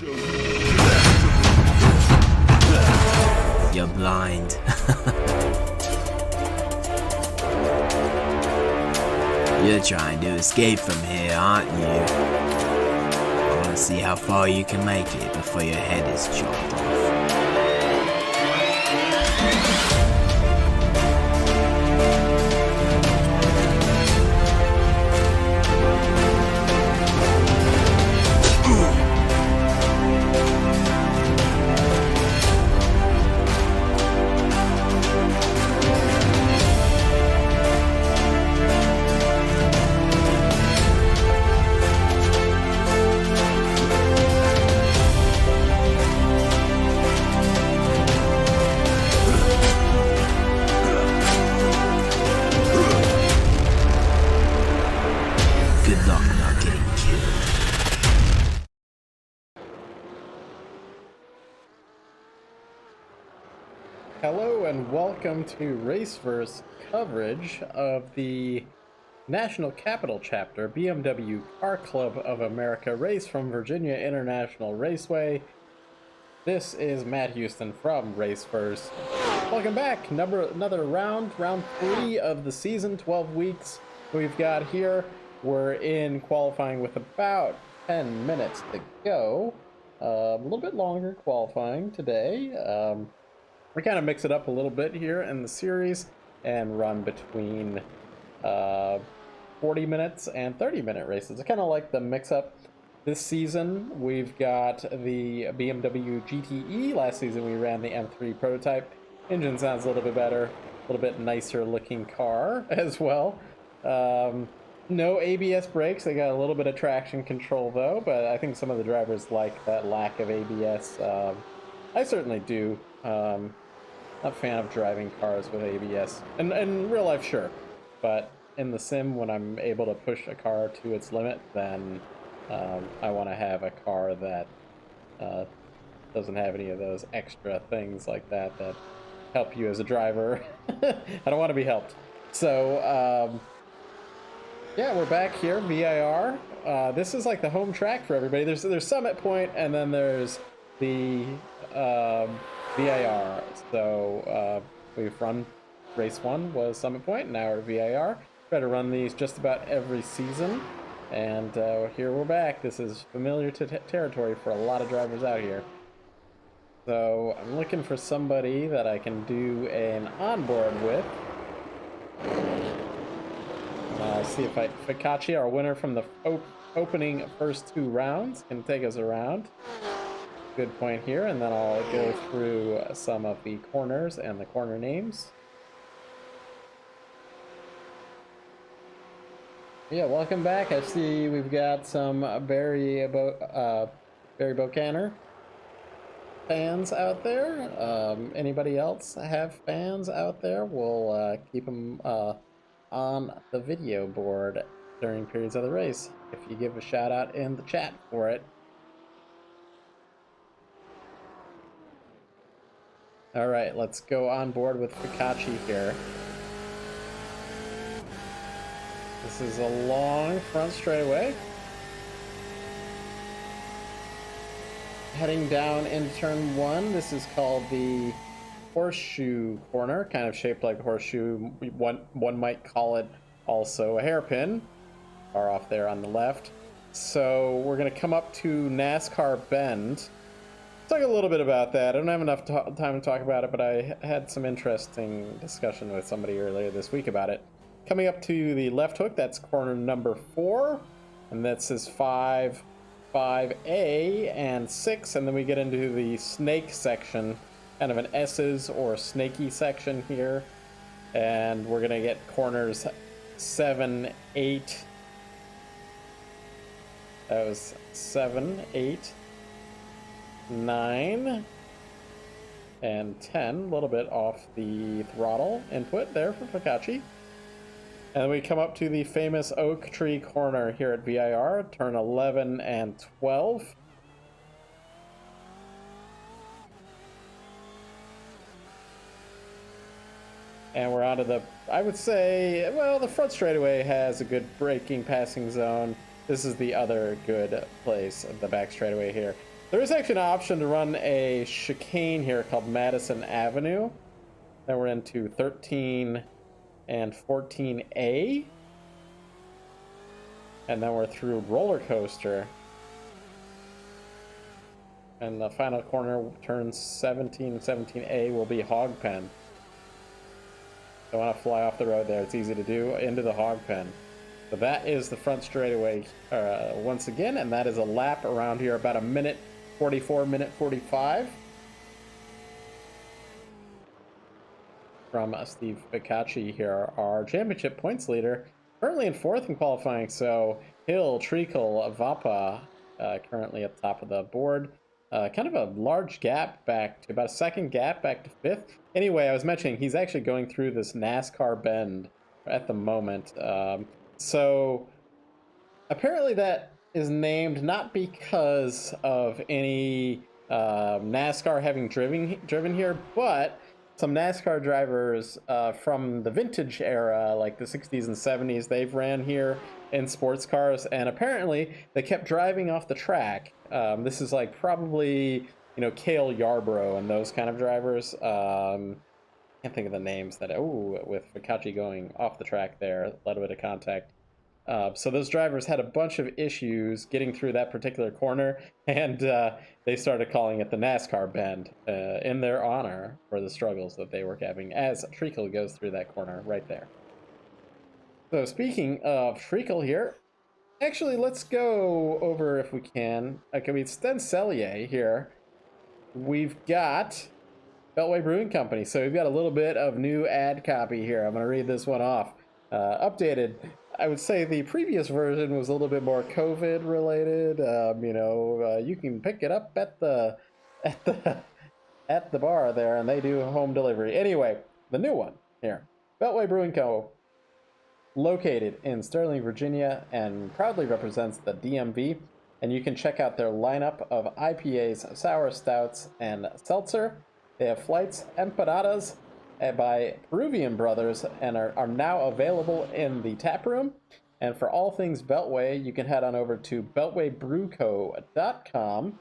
You're blind. You're trying to escape from here, aren't you? I want to see how far you can make it before your head is chopped off. Hello and welcome to Raceverse coverage of the National Capital Chapter BMW Car Club of America race from Virginia International Raceway. This is Matt Houston from Raceverse. Welcome back. Another round 3 of the season, 12 weeks we've got here. We're in qualifying with about 10 minutes to go. A little bit longer qualifying today. We kind of mix it up a little bit here in the series and run between 40 minutes and 30-minute races. I kind of like the mix-up. This season, we've got the BMW GTE. Last season, we ran the M3 prototype. Engine sounds a little bit better, a little bit nicer looking car as well. No ABS brakes. They got a little bit of traction control, though, but I think some of the drivers like that lack of ABS. I certainly do. Not a fan of driving cars with ABS. In real life, sure. But in the sim, when I'm able to push a car to its limit, then I want to have a car that doesn't have any of those extra things like that that help you as a driver. I don't want to be helped. So, yeah, we're back here, VIR. This is like the home track for everybody. There's Summit Point, and then there's the VIR. So we've run race 1 was Summit Point, now we're at VIR. Try to run these just about every season, and here we're back. This is familiar territory for a lot of drivers out here. So I'm looking for somebody that I can do an onboard with. See if Fikachi, our winner from the opening first 2 rounds, can take us around. Good point here, and then I'll go through some of the corners and the corner names. Yeah, welcome back. I see we've got some Barry Bocaner fans out there. Anybody else have fans out there? We'll keep them on the video board during periods of the race. If you give a shout out in the chat for it. All right, let's go on board with Fikachi here. This is a long front straightaway. Heading down into turn 1, this is called the horseshoe corner, kind of shaped like a horseshoe. One might call it also a hairpin, far off there on the left. So we're gonna come up to NASCAR Bend. Talk a little bit about that. I don't have enough time to talk about it, but I had some interesting discussion with somebody earlier this week about it. Coming up to the left hook, that's corner number 4, and that says 5, 5A, and 6, and then we get into the snake section, kind of an S's or snaky section here, and we're gonna get corners 7, 8. That was 7, 8. 9 and 10, a little bit off the throttle input there for Fikachi. And we come up to the famous oak tree corner here at VIR, turn 11 and 12. And we're onto the, I would say, well, the front straightaway has a good braking passing zone. This is the other good place, the back straightaway here. There is actually an option to run a chicane here called Madison Avenue. Then we're into 13 and 14A. And then we're through Roller Coaster. And the final corner, turn 17 and 17A, will be Hog Pen. Don't want to fly off the road there. It's easy to do. Into the Hog Pen. So that is the front straightaway once again, and that is a lap around here, about a minute 44, minute 45. From Steve Bicacci here, our championship points leader, currently in fourth in qualifying. So Hill, Treakle, Vapa currently at the top of the board. Kind of a large gap back to about a second gap back to fifth. Anyway, I was mentioning he's actually going through this NASCAR bend at the moment. So apparently that is named not because of any NASCAR having driven here, but some NASCAR drivers from the vintage era, like the 60s and 70s, they've ran here in sports cars, and apparently they kept driving off the track. This is like probably, Cale Yarborough and those kind of drivers. Can't think of the names that, with Fikachi going off the track there, a little bit of contact. So those drivers had a bunch of issues getting through that particular corner, and they started calling it the NASCAR bend in their honor for the struggles that they were having as Treakle goes through that corner right there. So speaking of Treakle here, actually let's go over, if we can, Stencellier here. We've got Beltway Brewing Company. So we've got a little bit of new ad copy here. I'm going to read this one off. Updated. I would say the previous version was a little bit more COVID related. You can pick it up at the bar there, and they do home delivery. Anyway, the new one here, Beltway Brewing Co., located in Sterling, Virginia, and proudly represents the DMV. And you can check out their lineup of IPAs, sour stouts, and seltzer. They have flights, empanadas, by Peruvian Brothers, and are now available in the taproom. And for all things Beltway, you can head on over to beltwaybrewco.com,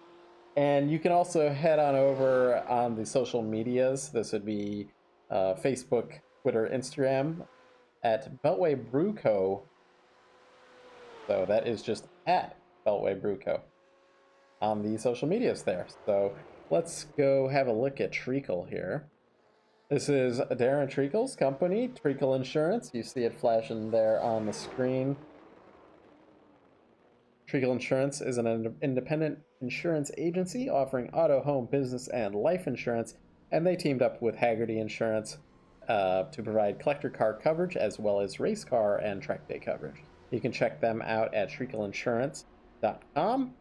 and you can also head on over on the social medias. This would be Facebook, Twitter, Instagram at Beltway Brew Co. So that is just at Beltway Brew Co. on the social medias there. So let's go have a look at Treakle here. This is Darren Treakle's company, Treakle Insurance. You see it flashing there on the screen. Treakle Insurance is an independent insurance agency offering auto, home, business, and life insurance, and they teamed up with Hagerty Insurance to provide collector car coverage as well as race car and track day coverage. You can check them out at treakleinsurance.com.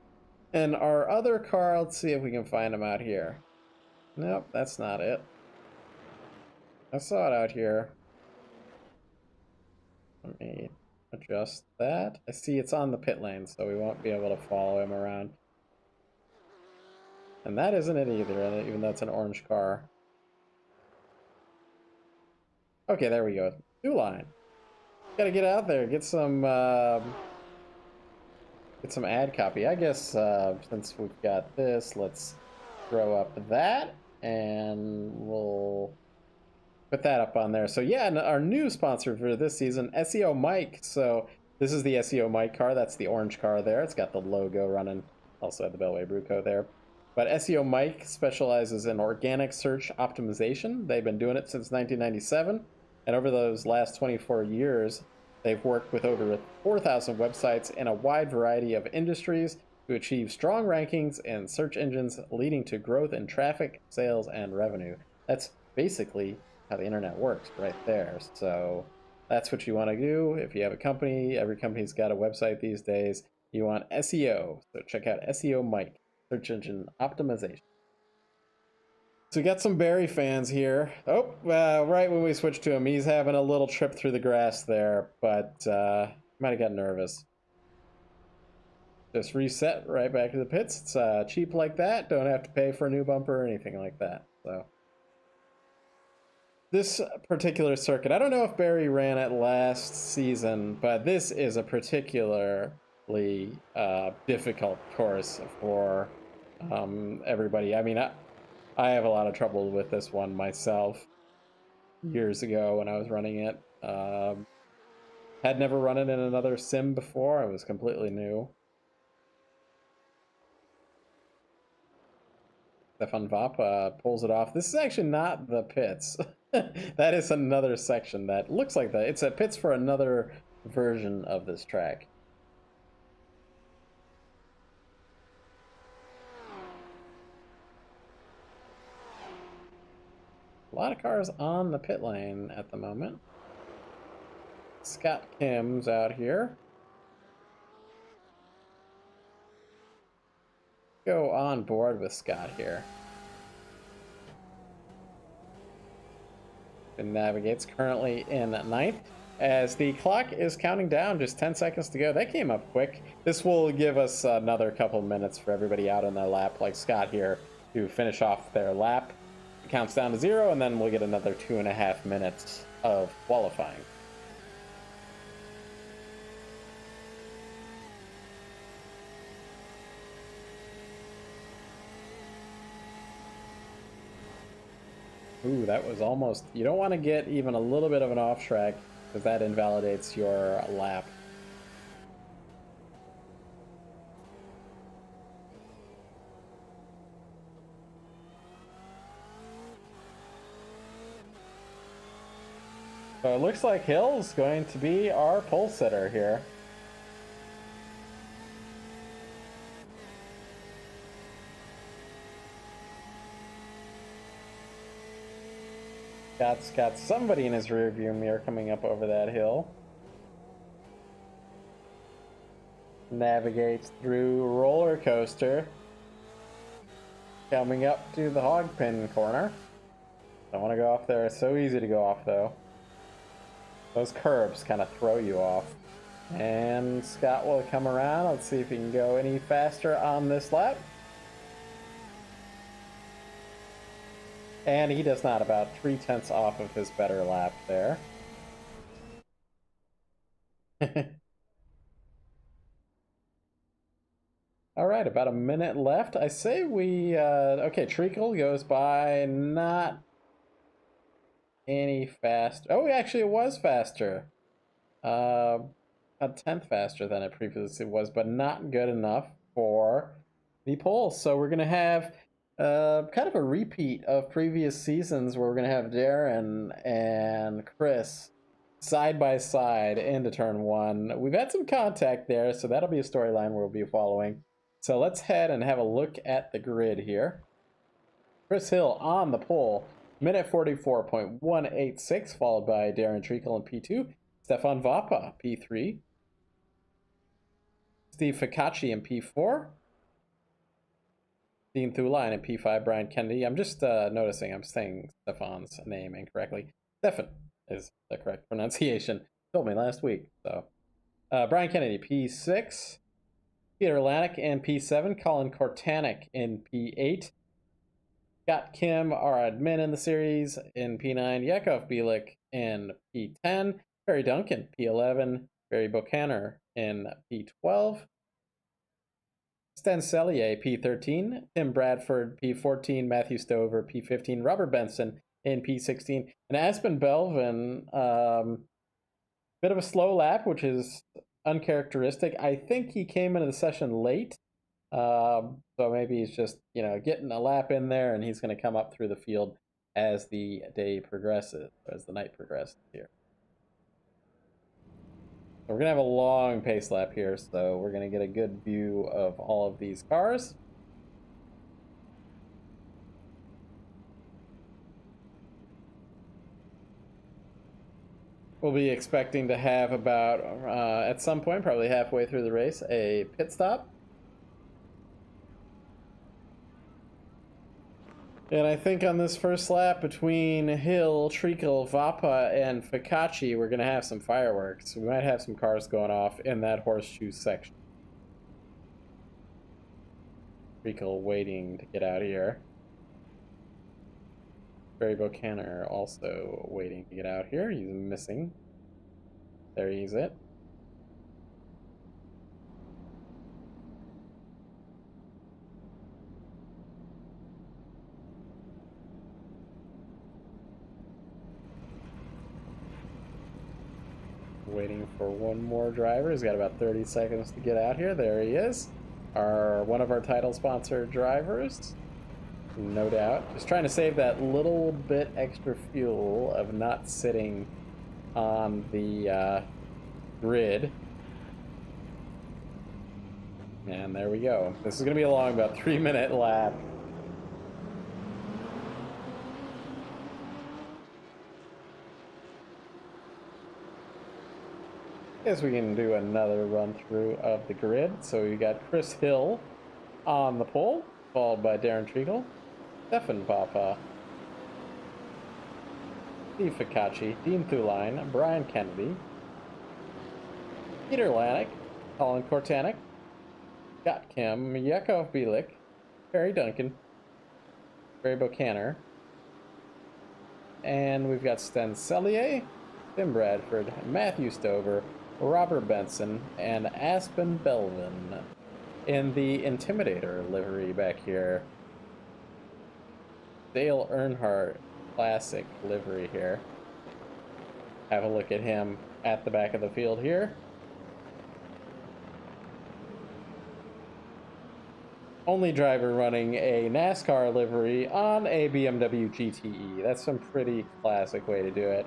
And our other car, let's see if we can find them out here. Nope, that's not it. I saw it out here. Let me adjust that. I see it's on the pit lane, so we won't be able to follow him around. And that isn't it either, even though it's an orange car. Okay, there we go. Two line. Gotta get out there, get some ad copy. I guess since we've got this, let's throw up that, and we'll put that up on there. So yeah, and our new sponsor for this season, SEO Mike. So this is the SEO Mike car. That's the orange car there. It's got the logo running also at the Beltway Brew Co. there. But SEO Mike specializes in organic search optimization. They've been doing it since 1997. And over those last 24 years, they've worked with over 4,000 websites in a wide variety of industries to achieve strong rankings in search engines, leading to growth in traffic, sales, and revenue. That's basically how the internet works right there. So that's what you want to do. If you have a company, every company's got a website these days. You want SEO. So check out SEO Mike, search engine optimization. So we got some Barry fans here. Oh, right when we switched to him, he's having a little trip through the grass there, but might have got nervous. Just reset right back to the pits. It's cheap like that. Don't have to pay for a new bumper or anything like that. So this particular circuit, I don't know if Barry ran it last season, but this is a particularly difficult course for everybody. I mean, I have a lot of trouble with this one myself years ago when I was running it. Had never run it in another sim before. It was completely new. Stefan Vapa pulls it off. This is actually not the pits. That is another section that looks like that. It's a pits for another version of this track. A lot of cars on the pit lane at the moment. Scott Kim's out here. Go on board with Scott here. And navigates currently in ninth. As the clock is counting down, just 10 seconds to go. That came up quick. This will give us another couple minutes for everybody out on their lap, like Scott here, to finish off their lap. It counts down to 0, and then we'll get another 2.5 minutes of qualifying. Ooh, that was almost... You don't want to get even a little bit of an off track, because that invalidates your lap. So it looks like Hill's going to be our pole sitter here. Scott's got somebody in his rearview mirror coming up over that hill. Navigates through roller coaster. Coming up to the hog pin corner. Don't want to go off there. It's so easy to go off though. Those curbs kind of throw you off. And Scott will come around. Let's see if he can go any faster on this lap. And he does not, about 3/10 off of his better lap there. All right, about a minute left. I say we, okay, Treakle goes by not any fast. Oh, actually, it was faster. A 10th faster than it previously was, but not good enough for the pole. So we're going to have kind of a repeat of previous seasons where we're going to have Darren and Chris side by side into turn 1. We've had some contact there, so that'll be a storyline we'll be following. So let's head and have a look at the grid here. Chris Hill on the pole, minute 44.186, followed by Darren Treakle in P2, Stefan Vapa, P3, Steve Ficacci in P4, Dean Thuline in P5, Brian Kennedy. I'm just noticing I'm saying Stefan's name incorrectly. Stefan is the correct pronunciation. Told me last week. So Brian Kennedy, P6, Peter Lanik in P7, Colin Kortanik in P8, Scott Kim, our admin in the series, in P9, Yakov Bielik in P10, Barry Duncan, P11, Barry Buchanan in P12, Sten Cellier, P13, Tim Bradford, P14, Matthew Stover, P15, Robert Benson in P16, and Aspen Belvin, bit of a slow lap, which is uncharacteristic. I think he came into the session late, so maybe he's just, getting a lap in there, and he's going to come up through the field as the day progresses, as the night progresses here. So we're going to have a long pace lap here, so we're going to get a good view of all of these cars. We'll be expecting to have about, at some point, probably halfway through the race, a pit stop. And I think on this first lap between Hill, Treakle, Vapa, and Ficacci, we're going to have some fireworks. We might have some cars going off in that horseshoe section. Treakle waiting to get out here. Barry Buchanan also waiting to get out here. He's missing. There he's it. waiting for one more driver. He's got about 30 seconds to get out here. There he is. One of our title sponsor drivers. No doubt. Just trying to save that little bit extra fuel of not sitting on the grid. And there we go. This is going to be a long, about 3-minute lap. Guess we can do another run through of the grid. So we got Chris Hill on the pole, followed by Darren Treakle, Stefan Papa, Steve Ficacci, Dean Thuline, Brian Kennedy, Peter Lanik, Colin Kortanik, Scott Kim, Yakov Bielik, Perry Duncan, Barry Buchanan, and we've got Sten Cellier, Tim Bradford, Matthew Stover, Robert Benson, and Aspen Belvin in the Intimidator livery back here. Dale Earnhardt classic livery here. Have a look at him at the back of the field here. Only driver running a NASCAR livery on a BMW GTE. That's some pretty classic way to do it.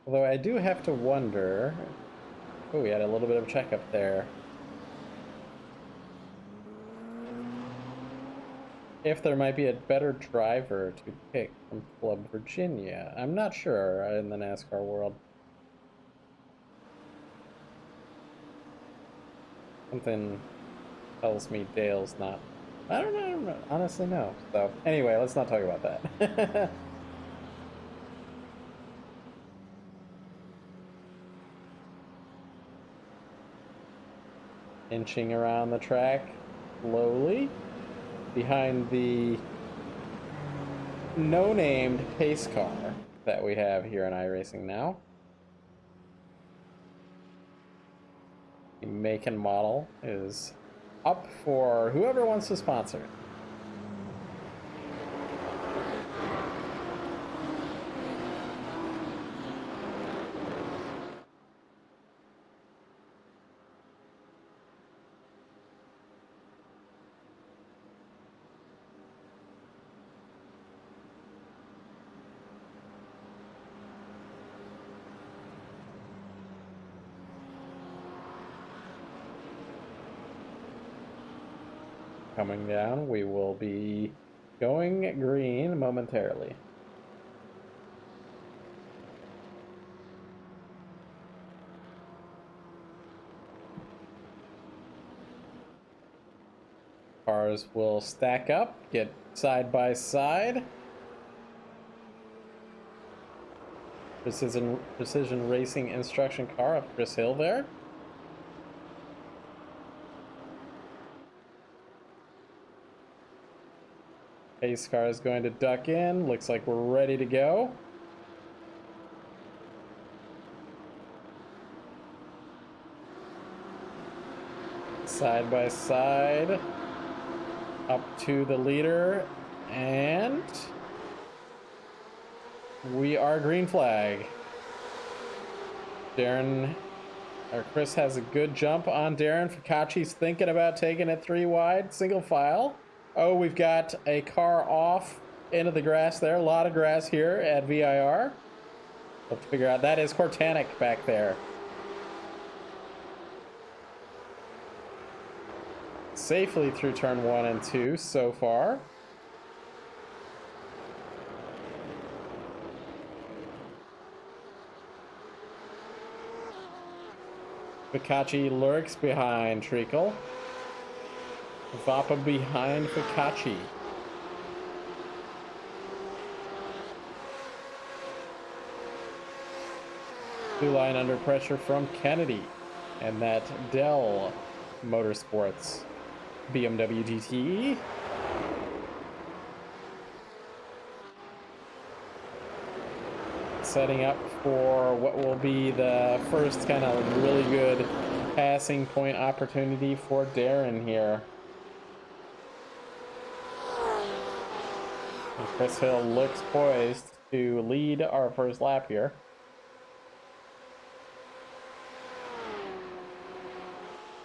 Although I do have to wonder... Oh, we had a little bit of checkup there. If there might be a better driver to pick from Club Virginia. I'm not sure in the NASCAR world. Something tells me Dale's not... I don't know, honestly no. So, anyway, let's not talk about that. Inching around the track slowly behind the no-named pace car that we have here in iRacing now. The make and model is up for whoever wants to sponsor it. Coming down, we will be going green momentarily. Cars will stack up, get side by side. Precision racing instruction car of Chris Hill there. Pace car is going to duck in. Looks like we're ready to go. Side by side. Up to the leader. And we are green flag. Chris has a good jump on Darren. Ficacci's thinking about taking it 3 wide, single file. Oh, we've got a car off into the grass there. A lot of grass here at VIR. We'll have to figure out. That is Kortanik back there. Safely through turn 1 and 2 so far. Ficacci lurks behind Treakle. Vapa behind Ficacci. Blue line under pressure from Kennedy. And that Dell Motorsports BMW GTE. Setting up for what will be the first kind of really good passing point opportunity for Darren here. And Chris Hill looks poised to lead our first lap here.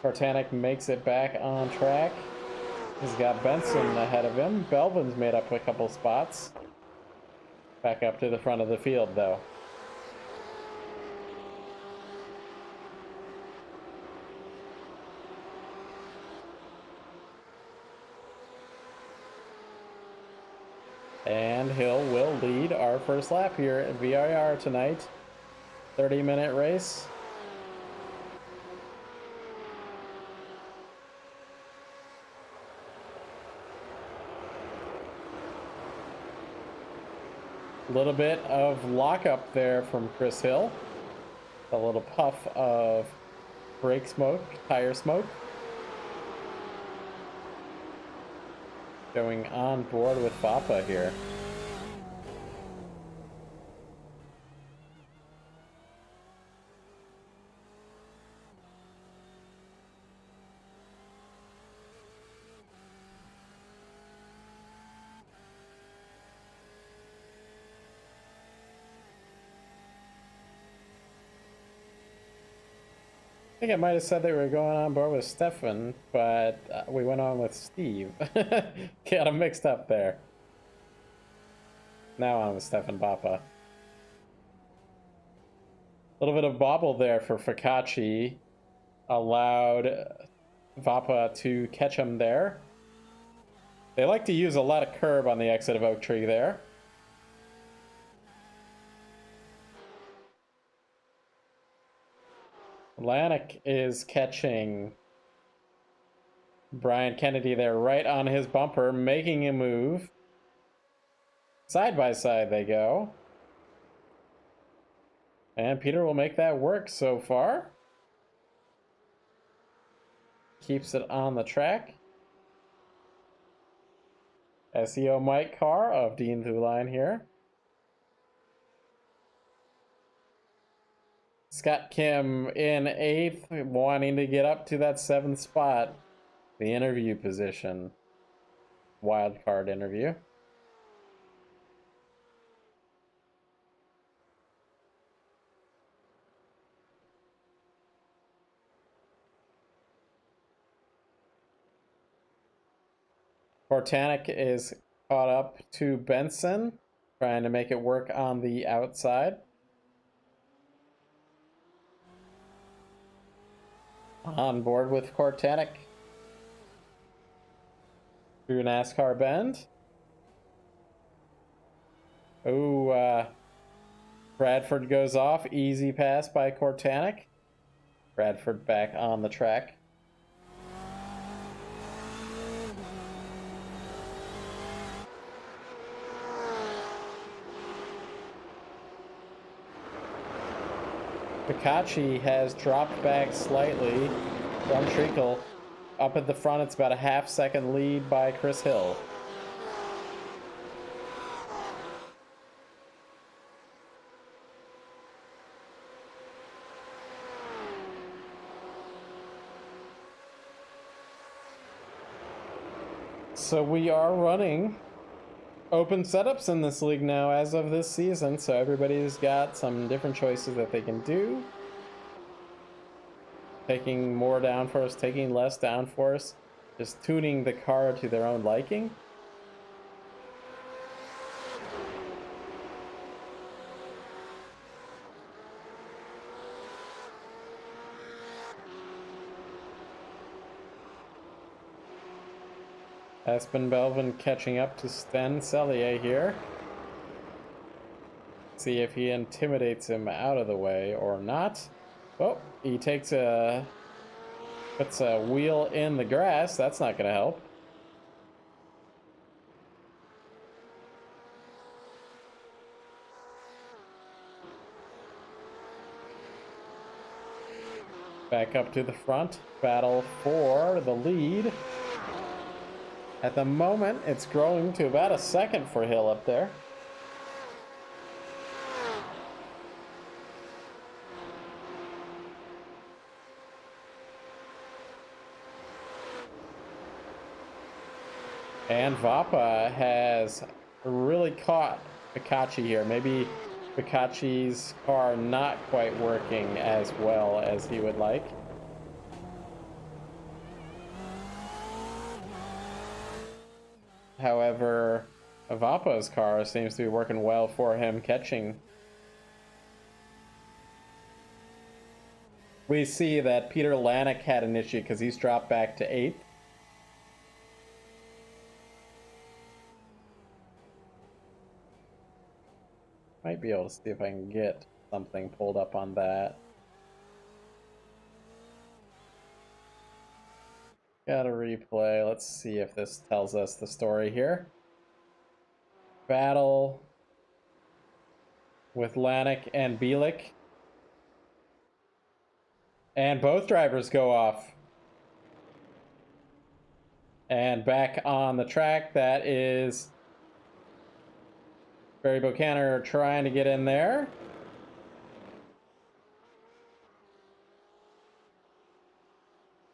Kortanek makes it back on track. He's got Benson ahead of him. Belvin's made up a couple spots. Back up to the front of the field, though. And Hill will lead our first lap here at VIR tonight. 30-minute race. A little bit of lockup there from Chris Hill. A little puff of brake smoke, tire smoke. Going on board with Fapa here. I think I might have said that we were going on board with Stefan, but we went on with Steve. Got him mixed up there. Now on with Stefan Bappa. A little bit of bobble there for Fakachi. Allowed Vappa to catch him there. They like to use a lot of curb on the exit of Oak Tree there. Atlantic is catching Brian Kennedy there right on his bumper, making a move. Side by side they go. And Peter will make that work so far. Keeps it on the track. SEO Mike Carr of Dean Thuline here. Scott Kim in 8th, wanting to get up to that 7th spot. The interview position. Wild card interview. Kortanek is caught up to Benson, trying to make it work on the outside. On board with Kortanek through NASCAR Bend. Oh, Bradford goes off. Easy pass by Kortanek. Bradford back on the track. Pikachi has dropped back slightly from Treakle. Up at the front, it's about a half-second lead by Chris Hill. So we are running open setups in this league now as of this season, so everybody's got some different choices that they can do. Taking more downforce, taking less downforce, just tuning the car to their own liking. Aspen Belvin catching up to Sten Cellier here. See if he intimidates him out of the way or not. Oh, he puts a wheel in the grass. That's not going to help. Back up to the front. Battle for the lead. At the moment, it's growing to about a second for Hill up there. And Vappa has really caught Pikachi here. Maybe Pikachi's car not quite working as well as he would like. However, Vappa's car seems to be working well for him, catching. We see that Peter Lanek had an issue because he's dropped back to 8th. Might be able to see if I can get something pulled up on that. Got a replay. Let's see if this tells us the story here. Battle with Lanek and Bielik. And both drivers go off. And back on the track, that is Barry Buchanan trying to get in there.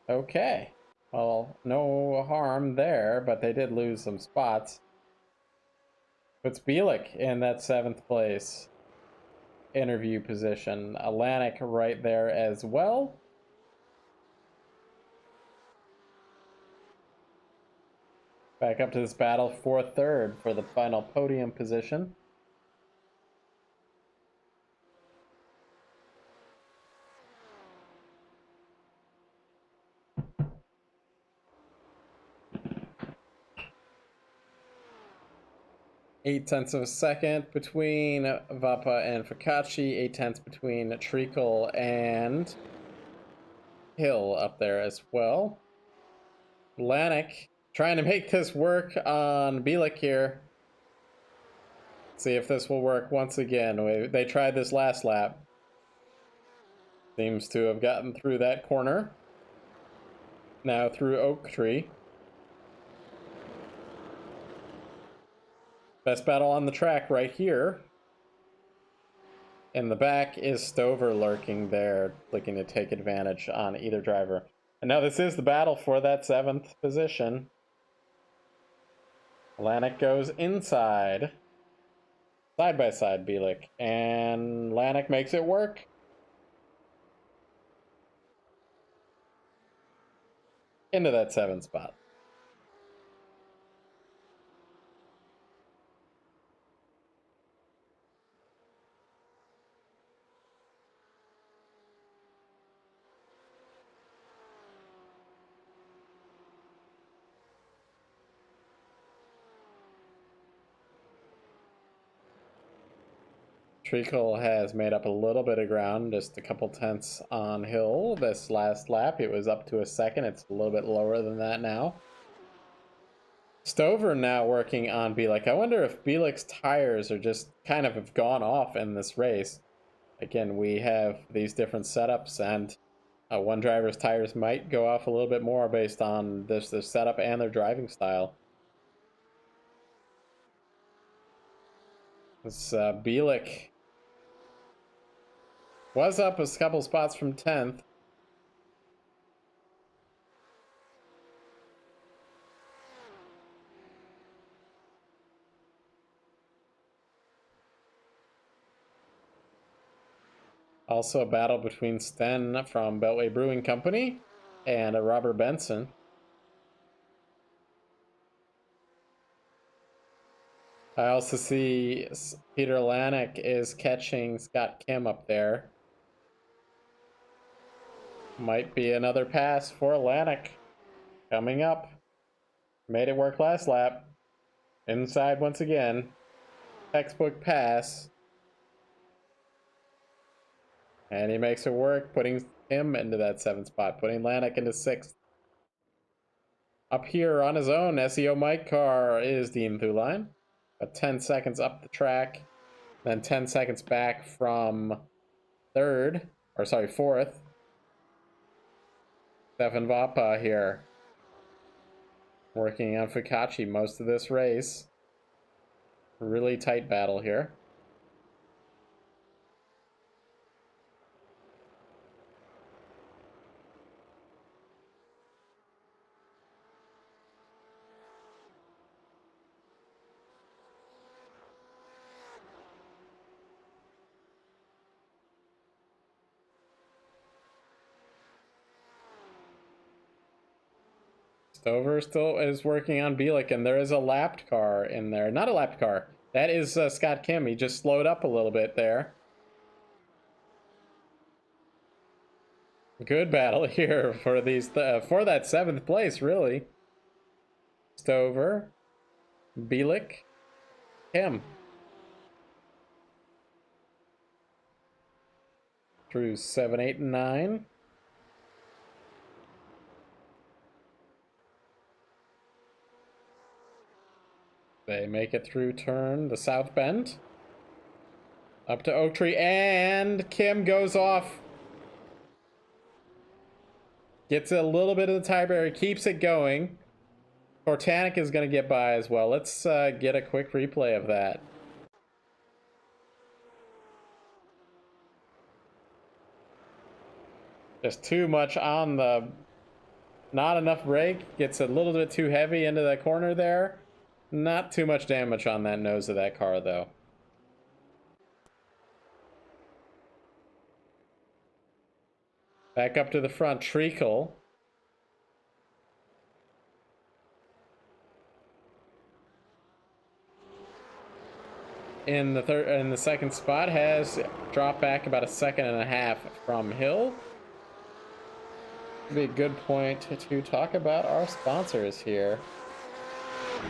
Okay. Well, no harm there, but they did lose some spots. Puts Bielik in that 7th place interview position. Lanek right there as well. Back up to this battle for 3rd for the final podium position. .8 of a second between Vappa and Focacci. 0.8 between Treakle and Hill up there as well. Lanek trying to make this work on Bielik here. See if this will work once again. They tried this last lap. Seems to have gotten through that corner. Now through Oak Tree. Best battle on the track right here. In the back is Stover lurking there, looking to take advantage on either driver. And now this is the battle for that 7th position. Lanek goes inside. Side by side, Bielik. And Lanek makes it work. Into that 7th spot. Treakle has made up a little bit of ground, just a couple tenths on Hill this last lap. It was up to a second. It's a little bit lower than that now. Stover now working on Bielik. I wonder if Bielik's tires are just kind of have gone off in this race. Again, we have these different setups, and one driver's tires might go off a little bit more based on their setup and their driving style. This Bielik was up a couple spots from 10th. Also a battle between Sten from Beltway Brewing Company and Robert Benson. I also see Peter Lanek is catching Scott Kim up there. Might be another pass for Lanek coming up. Made it work last lap. Inside once again. Textbook pass. And he makes it work, putting him into that 7th spot, putting Lanek into 6th. Up here on his own, SEO Mike car is Dean Thuline. 10 seconds up the track, then 10 seconds back from 4th. Stefan Vappa here, working on Focacci most of this race. Really tight battle here. Stover still is working on Bielik, and there is a lapped car in there. Not a lapped car. That is Scott Kim. He just slowed up a little bit there. Good battle here for these for that 7th place, really. Stover, Bielik, Kim. Through 7, 8, and 9. They make it through the South Bend. Up to Oak Tree, and Kim goes off. Gets a little bit of the tiebreaker, keeps it going. Cortanic is going to get by as well. Let's get a quick replay of that. Just too much on the... Not enough brake. Gets a little bit too heavy into the corner there. Not too much damage on that nose of that car, though. Back up to the front, Treakle. In the second spot, has dropped back about 1.5 seconds from Hill. Be a good point to talk about our sponsors here.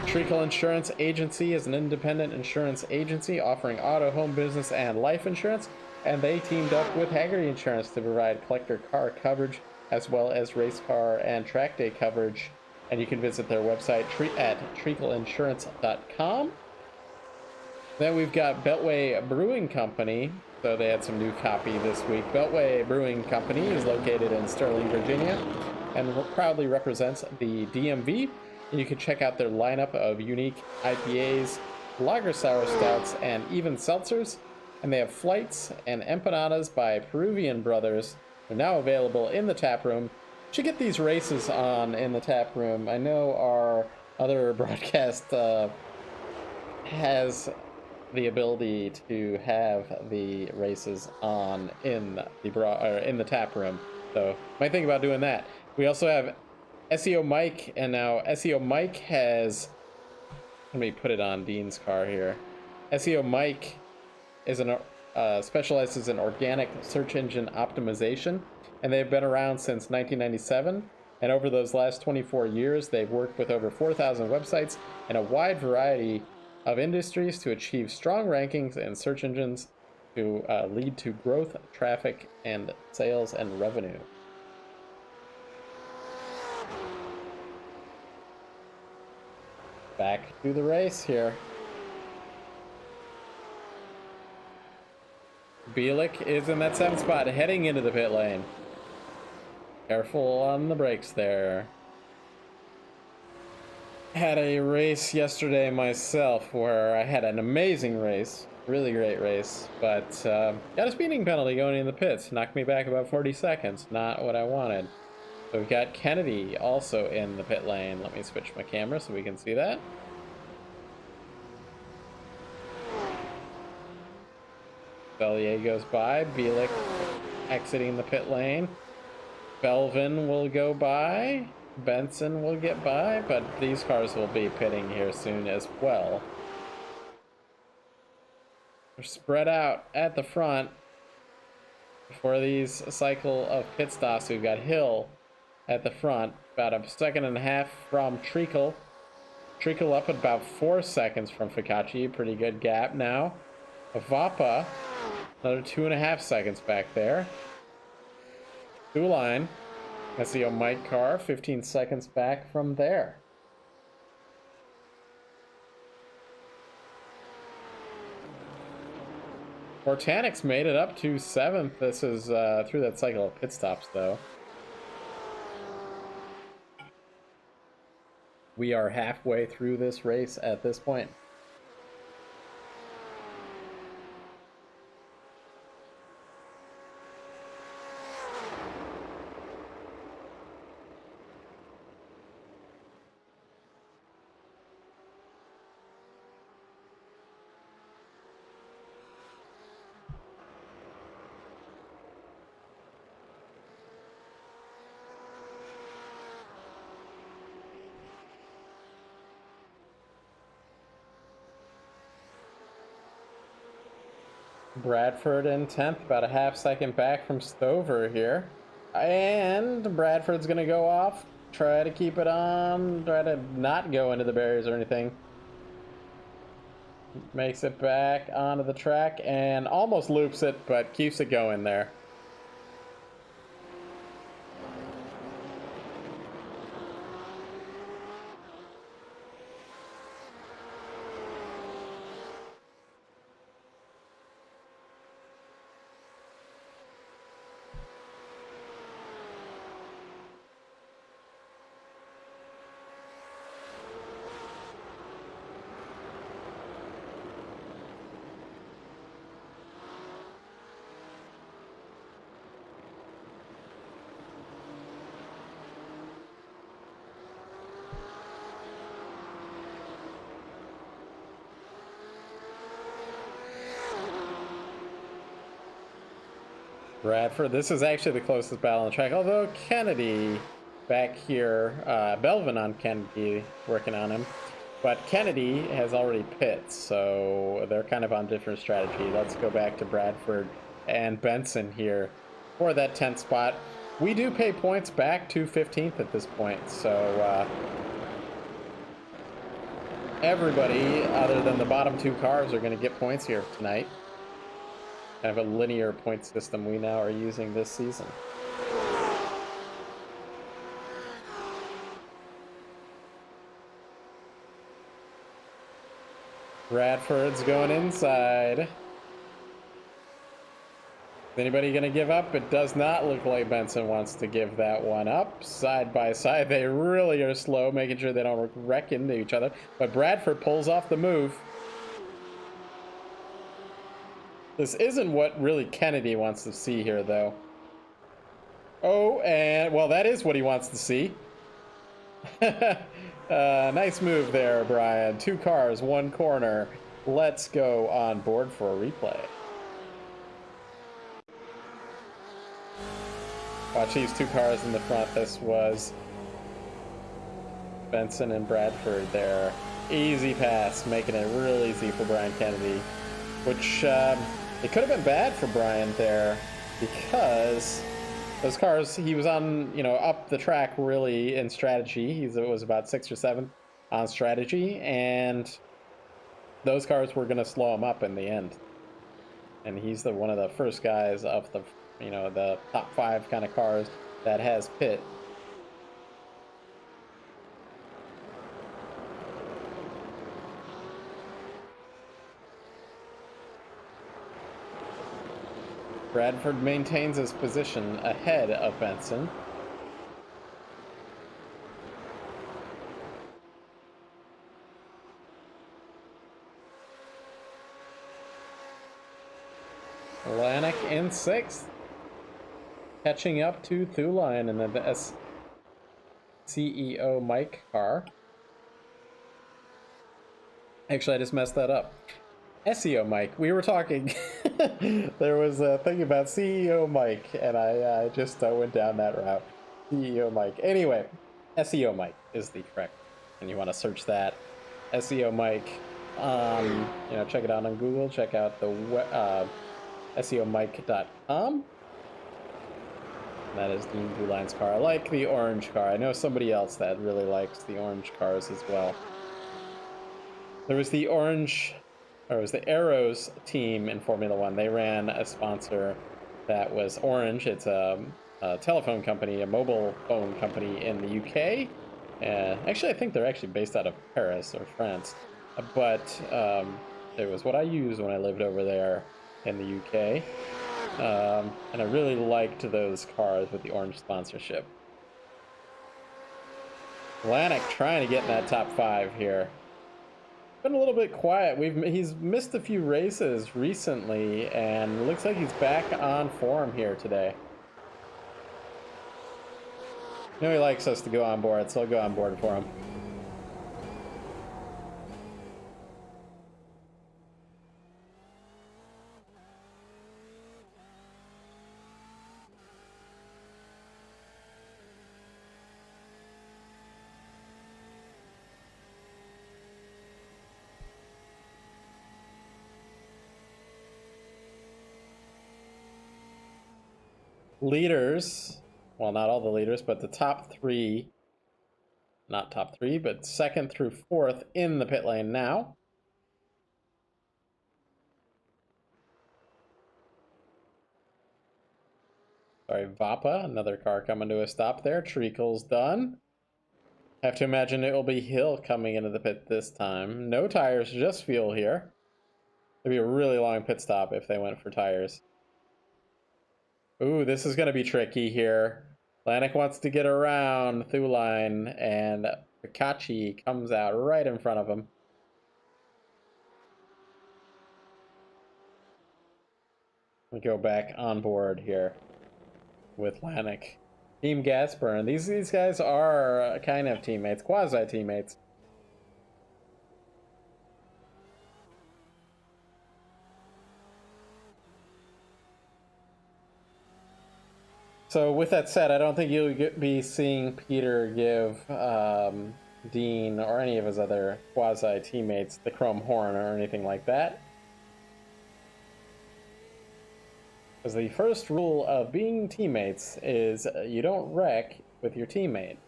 Treakle Insurance Agency is an independent insurance agency offering auto, home business, and life insurance, and they teamed up with Hagerty Insurance to provide collector car coverage as well as race car and track day coverage. And you can visit their website at treakleinsurance.com. Then we've got Beltway Brewing Company. So they had some new copy this week. Beltway Brewing Company is located in Sterling, Virginia, and proudly represents the DMV. And you can check out their lineup of unique IPAs, lager sour stouts, and even seltzers. And they have flights and empanadas by Peruvian Brothers. They're now available in the tap room. Should get these races on in the tap room. I know our other broadcast has the ability to have the races on in the tap room, so might think about doing that. We also have SEO Mike, and now SEO Mike has, let me put it on Dean's car here. SEO Mike is specializes in organic search engine optimization, and they've been around since 1997. And over those last 24 years, they've worked with over 4,000 websites and a wide variety of industries to achieve strong rankings in search engines to lead to growth, traffic, and sales and revenue. Back to the race here. Bielik is in that 7th spot, heading into the pit lane. Careful on the brakes there. Had a race yesterday myself where I had an amazing race, really great race, but got a speeding penalty going in the pits. Knocked me back about 40 seconds, not what I wanted. So we've got Kennedy also in the pit lane. Let me switch my camera so we can see that. Bellier goes by, Bielik exiting the pit lane. Belvin will go by. Benson will get by, but these cars will be pitting here soon as well. They're spread out at the front for these cycle of pit stops. We've got Hill at the front, about 1.5 seconds from Treakle. Treakle up at about 4 seconds from Fikachi, pretty good gap now. Vapa, another 2.5 seconds back there. Two line. SEO Mike car, 15 seconds back from there. Cortanic's made it up to 7th. This is through that cycle of pit stops, though. We are halfway through this race at this point. Bradford in 10th, about a half second back from Stover here. And Bradford's going to go off, try to keep it on, try to not go into the barriers or anything. Makes it back onto the track and almost loops it, but keeps it going there. Bradford, this is actually the closest battle on the track, although Kennedy back here, Belvin on Kennedy, working on him. But Kennedy has already pit, so they're kind of on different strategy. Let's go back to Bradford and Benson here for that 10th spot. We do pay points back to 15th at this point, so everybody other than the bottom two cars are going to get points here tonight. Kind of a linear point system we now are using this season. Bradford's going inside. Is anybody going to give up? It does not look like Benson wants to give that one up. Side by side, they really are slow, making sure they don't wreck into each other. But Bradford pulls off the move. This isn't what really Kennedy wants to see here, though. Oh, and, well, that is what he wants to see. Nice move there, Brian. 2 cars, 1 corner. Let's go on board for a replay. Watch these 2 cars in the front. This was Benson and Bradford there. Easy pass, making it real easy for Brian Kennedy, which it could have been bad for Brian there because those cars, he was on, you know, up the track really in strategy. It was about 6th or 7th on strategy, and those cars were going to slow him up in the end. And he's one of the first guys of the, you know, the top 5 kind of cars that has pit. Bradford maintains his position ahead of Benson. Lanik in 6th. Catching up to Thuline in the CEO Mike car. Actually, I just messed that up. SEO Mike. We were talking. There was a thing about CEO Mike, and I just went down that route. CEO Mike. Anyway, SEO Mike is the correct, and you want to search that. SEO Mike. You know, check it out on Google. Check out the SEOMike.com. That is Dean Blue Line's car. I like the orange car. I know somebody else that really likes the orange cars as well. There was the orange, or it was the Arrows team in Formula One. They ran a sponsor that was orange. It's a telephone company, a mobile phone company in the UK. Actually, I think they're actually based out of Paris or France. But it was what I used when I lived over there in the UK. And I really liked those cars with the orange sponsorship. Lanik trying to get in that top 5 here. Been a little bit quiet. He's missed a few races recently, and looks like he's back on form here today. I know he likes us to go on board, so I'll go on board for him. leaders, well, not all the leaders, but the top three, not top three, but second through fourth in the pit lane now. Sorry, Vapa, another car coming to a stop there. Treakle's done. Have to imagine it will be Hill coming into the pit this time. No tires, just fuel here. It'd be a really long pit stop if they went for tires. Ooh, this is going to be tricky here. Lanik wants to get around Thuline, and Pikachi comes out right in front of him. We go back on board here with Lanik. Team Gasburn. These guys are kind of teammates, quasi-teammates. So with that said, I don't think you'll be seeing Peter give Dean or any of his other quasi-teammates the chrome horn or anything like that. Because the first rule of being teammates is you don't wreck with your teammate.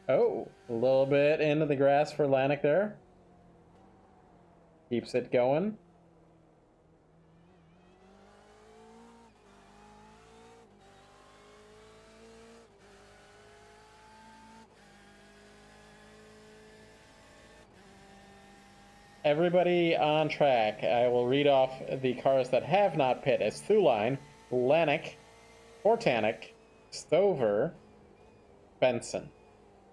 Oh, a little bit into the grass for Lanik there. Keeps it going. Everybody on track. I will read off the cars that have not pit. It's Thuline, Lanik, Portanik, Stover, Benson.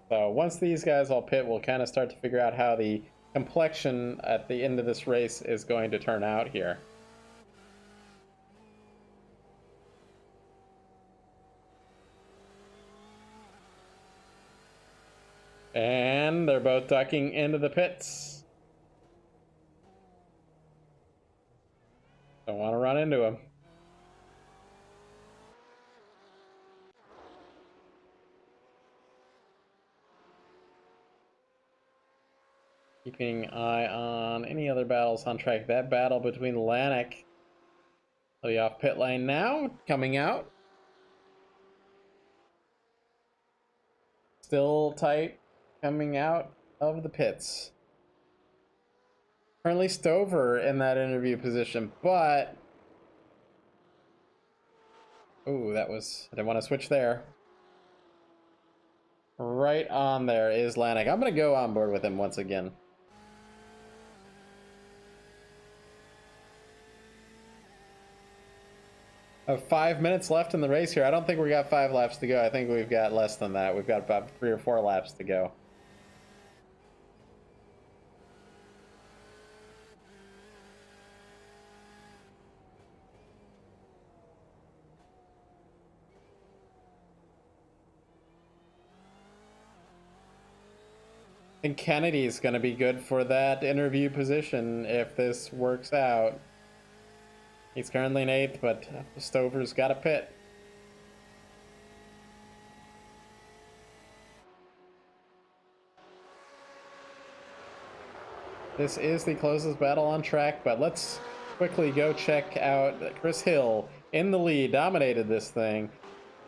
So once these guys all pit, we'll kind of start to figure out how the complexion at the end of this race is going to turn out here. And they're both ducking into the pits. Don't want to run into him. Keeping an eye on any other battles on track. That battle between Lanik, will be off pit lane now, coming out. Still tight, coming out of the pits. Currently Stover in that interview position, but... Ooh, that was... I didn't want to switch there. Right on there is Lanik. I'm going to go on board with him once again. Have 5 minutes left in the race here. I don't think we got 5 laps to go. I think we've got less than that. We've got about 3 or 4 laps to go. I think Kennedy's going to be good for that interview position if this works out. He's currently in 8th, but Stover's got a pit. This is the closest battle on track, but let's quickly go check out Chris Hill in the lead, dominated this thing.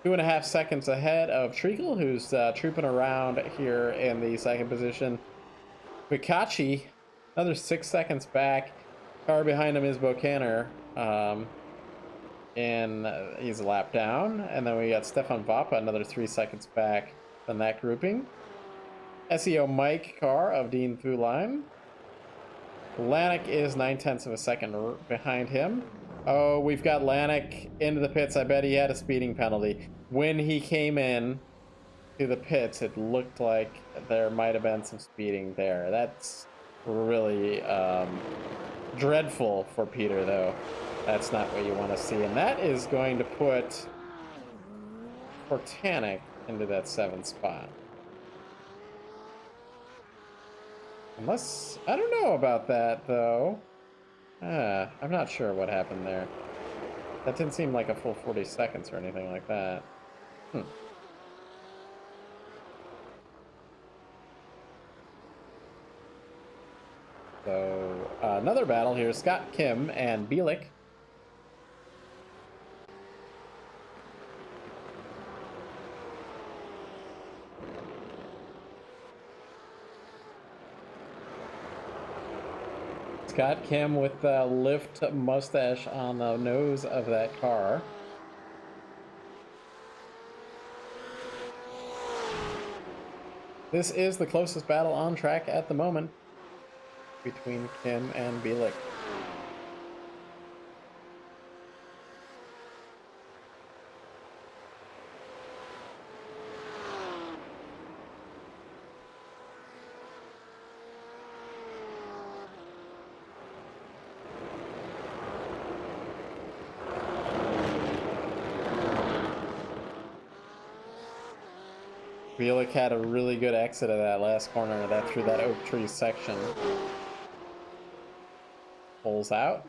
2.5 seconds ahead of Treakle, who's trooping around here in the 2nd position. Pikachi, another 6 seconds back. Car behind him is Bokaner, and he's a lap down. And then we got Stefan Vapa, another 3 seconds back on that grouping. SEO Mike car of Dean Thuline. Lanik is 9/10 of a second behind him. Oh, we've got Lanik into the pits. I bet he had a speeding penalty. When he came in to the pits, it looked like there might have been some speeding there. That's really dreadful for Peter, though. That's not what you want to see. And that is going to put Portanik into that 7th spot. Unless, I don't know about that, though. I'm not sure what happened there. That didn't seem like a full 40 seconds or anything like that. So, another battle here. Scott Kim and Bielik. Scott Kim with the lift mustache on the nose of that car. This is the closest battle on track at the moment between Kim and Bielik. Bielik had a really good exit of that last corner that through that oak tree section. Pulls out.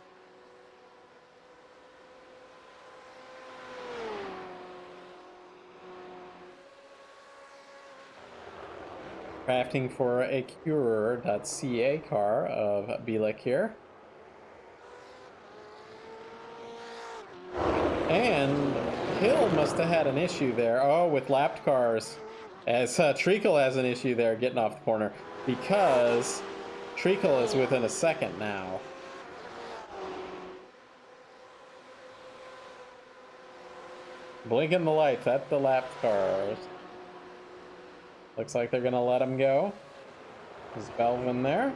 Crafting for a Curer.ca car of Bielik here. And Hill must have had an issue there. Oh, with lapped cars. As Treakle has an issue there getting off the corner because Treakle is within a second now. Blinking the lights at the lapped cars. Looks like they're going to let him go. There's Belvin there.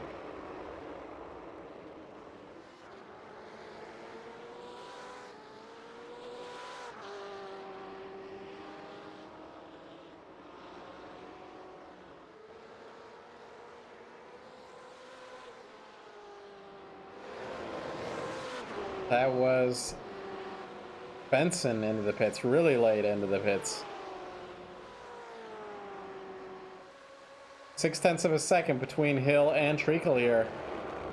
That was Benson into the pits, really late into the pits. 0.6 of a second between Hill and Treakle here.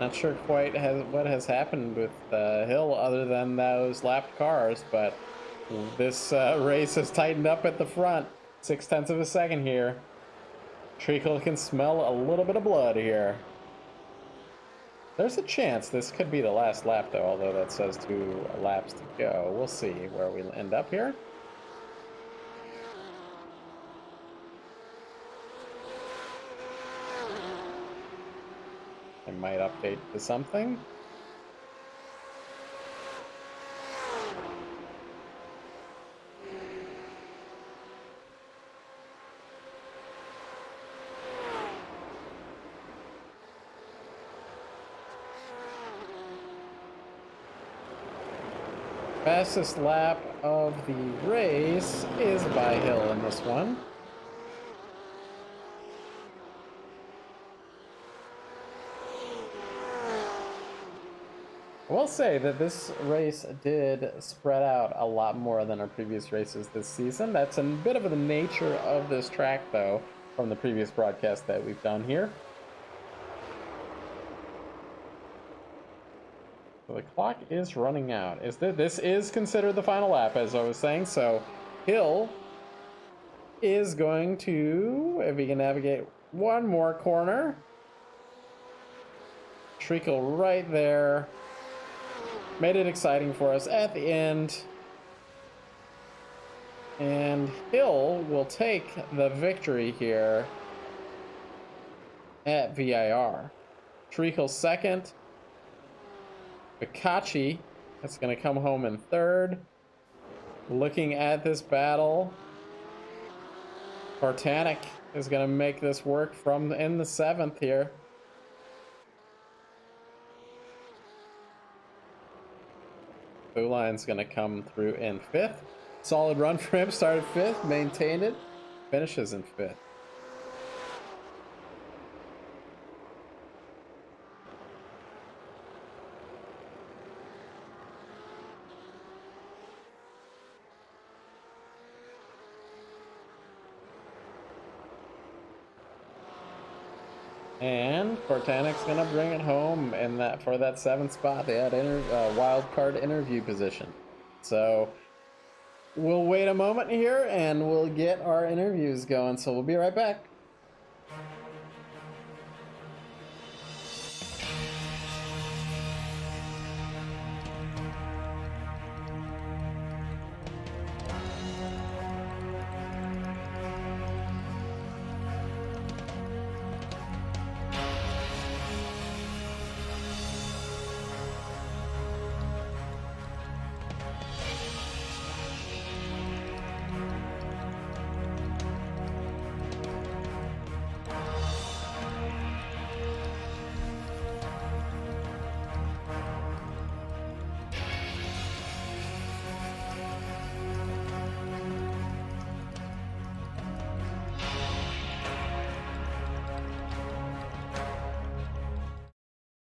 Not sure quite what has happened with Hill other than those lapped cars, but this race has tightened up at the front. 0.6 of a second here. Treakle can smell a little bit of blood here. There's a chance this could be the last lap, though, although that says 2 laps to go. We'll see where we end up here. I might update to something. Fastest lap of the race is by Hill in this one. I will say that this race did spread out a lot more than our previous races this season. That's a bit of the nature of this track, though, from the previous broadcast that we've done here. So the clock is running out. This is considered the final lap, as I was saying. So Hill is going to, if he can navigate one more corner, Treakle right there. Made it exciting for us at the end. And Hill will take the victory here at VIR. Treakle second. Bikachi is going to come home in third. Looking at this battle, Cortanic is going to make this work from in the 7th here. Bouline's going to come through in 5th. Solid run for him. Started 5th, maintained it, finishes in 5th. And Cortanic's gonna bring it home in that for that 7th spot. They had wild card interview position. So we'll wait a moment here and we'll get our interviews going. So we'll be right back.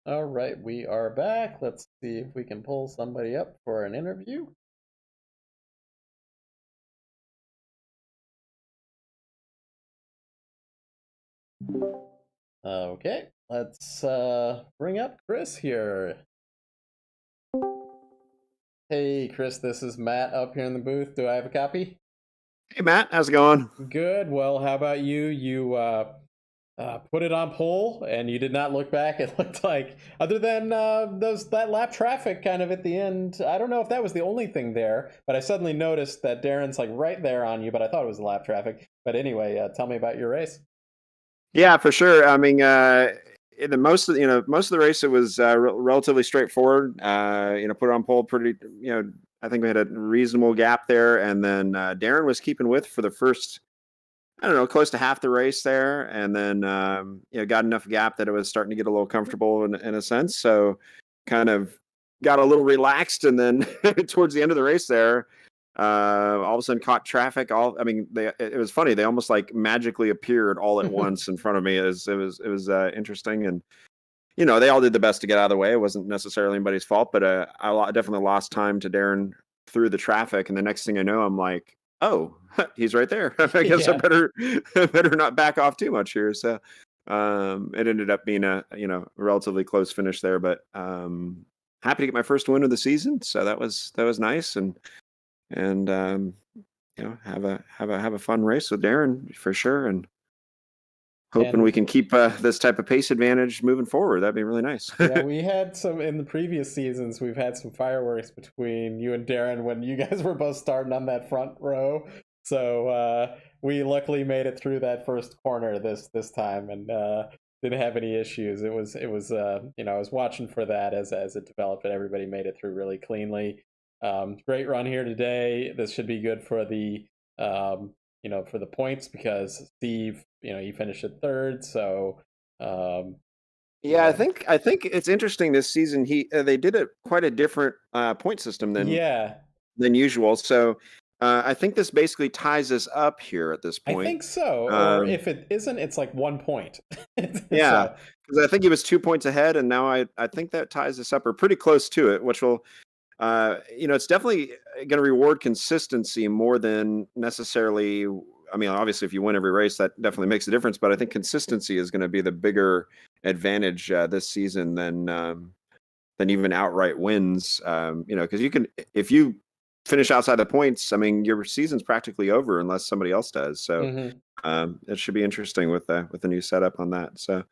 All right, we are back. Let's see if we can pull somebody up for an interview. Okay, let's bring up Chris here. Hey, Chris, this is Matt up here in the booth. Do I have a copy? Hey, Matt, how's it going? Good. Well, how about you? You put it on pole, and you did not look back. It looked like, other than that lap traffic kind of at the end, I don't know if that was the only thing there, but I suddenly noticed that Darren's like right there on you, but I thought it was the lap traffic. But anyway, tell me about your race. Yeah, for sure. I mean, most of the race it was relatively straightforward. Put it on pole pretty. I think we had a reasonable gap there, and then Darren was keeping with for the first, I don't know, close to half the race there, and then got enough gap that it was starting to get a little comfortable in a sense. So, kind of got a little relaxed, and then towards the end of the race there. All of a sudden caught traffic. It was funny. They almost like magically appeared all at once in front of me. It was interesting, and they all did the best to get out of the way. It wasn't necessarily anybody's fault, but I definitely lost time to Darren through the traffic, and the next thing I know, I'm like, oh, he's right there. I guess I better not back off too much here. So it ended up being a relatively close finish there, but happy to get my first win of the season. So that was nice, and have a fun race with Darren for sure, and hoping we can keep this type of pace advantage moving forward. That'd be really nice. Yeah, we had some in the previous seasons. We've had some fireworks between you and Darren when you guys were both starting on that front row. So we luckily made it through that first corner this time, and didn't have any issues. It was I was watching for that as it developed, and everybody made it through really cleanly. Great run here today. This should be good for the for the points, because Steve, he finished at third. So yeah, I think it's interesting this season. They did quite a different point system than usual. So I think this basically ties us up here at this point. I think so. Or if it isn't, it's like 1 point. Yeah, because I think he was 2 points ahead, and now I think that ties us up, or pretty close to it, which will. It's definitely going to reward consistency more than necessarily. I mean, obviously, if you win every race, that definitely makes a difference. But I think consistency is going to be the bigger advantage this season than even outright wins. Because if you finish outside the points, I mean, your season's practically over unless somebody else does. So it should be interesting with the new setup on that. So.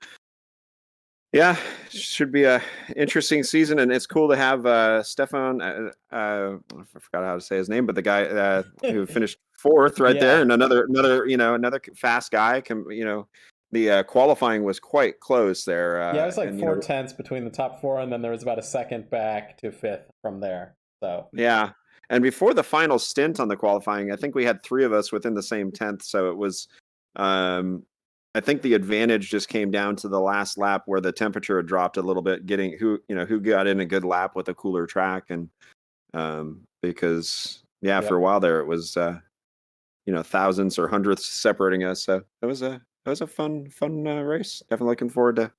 Yeah, should be a interesting season, and it's cool to have Stefan. I forgot how to say his name, but the guy who finished fourth there, and another fast guy. The qualifying was quite close there. It was like 4/10 between the top four, and then there was about a second back to fifth from there. So yeah, and before the final stint on the qualifying, I think we had 3 of us within the same 10th, so it was. I think the advantage just came down to the last lap where the temperature had dropped a little bit, getting who got in a good lap with a cooler track, and because for a while there it was thousands or hundredths separating us. So it was a fun race. Definitely looking forward to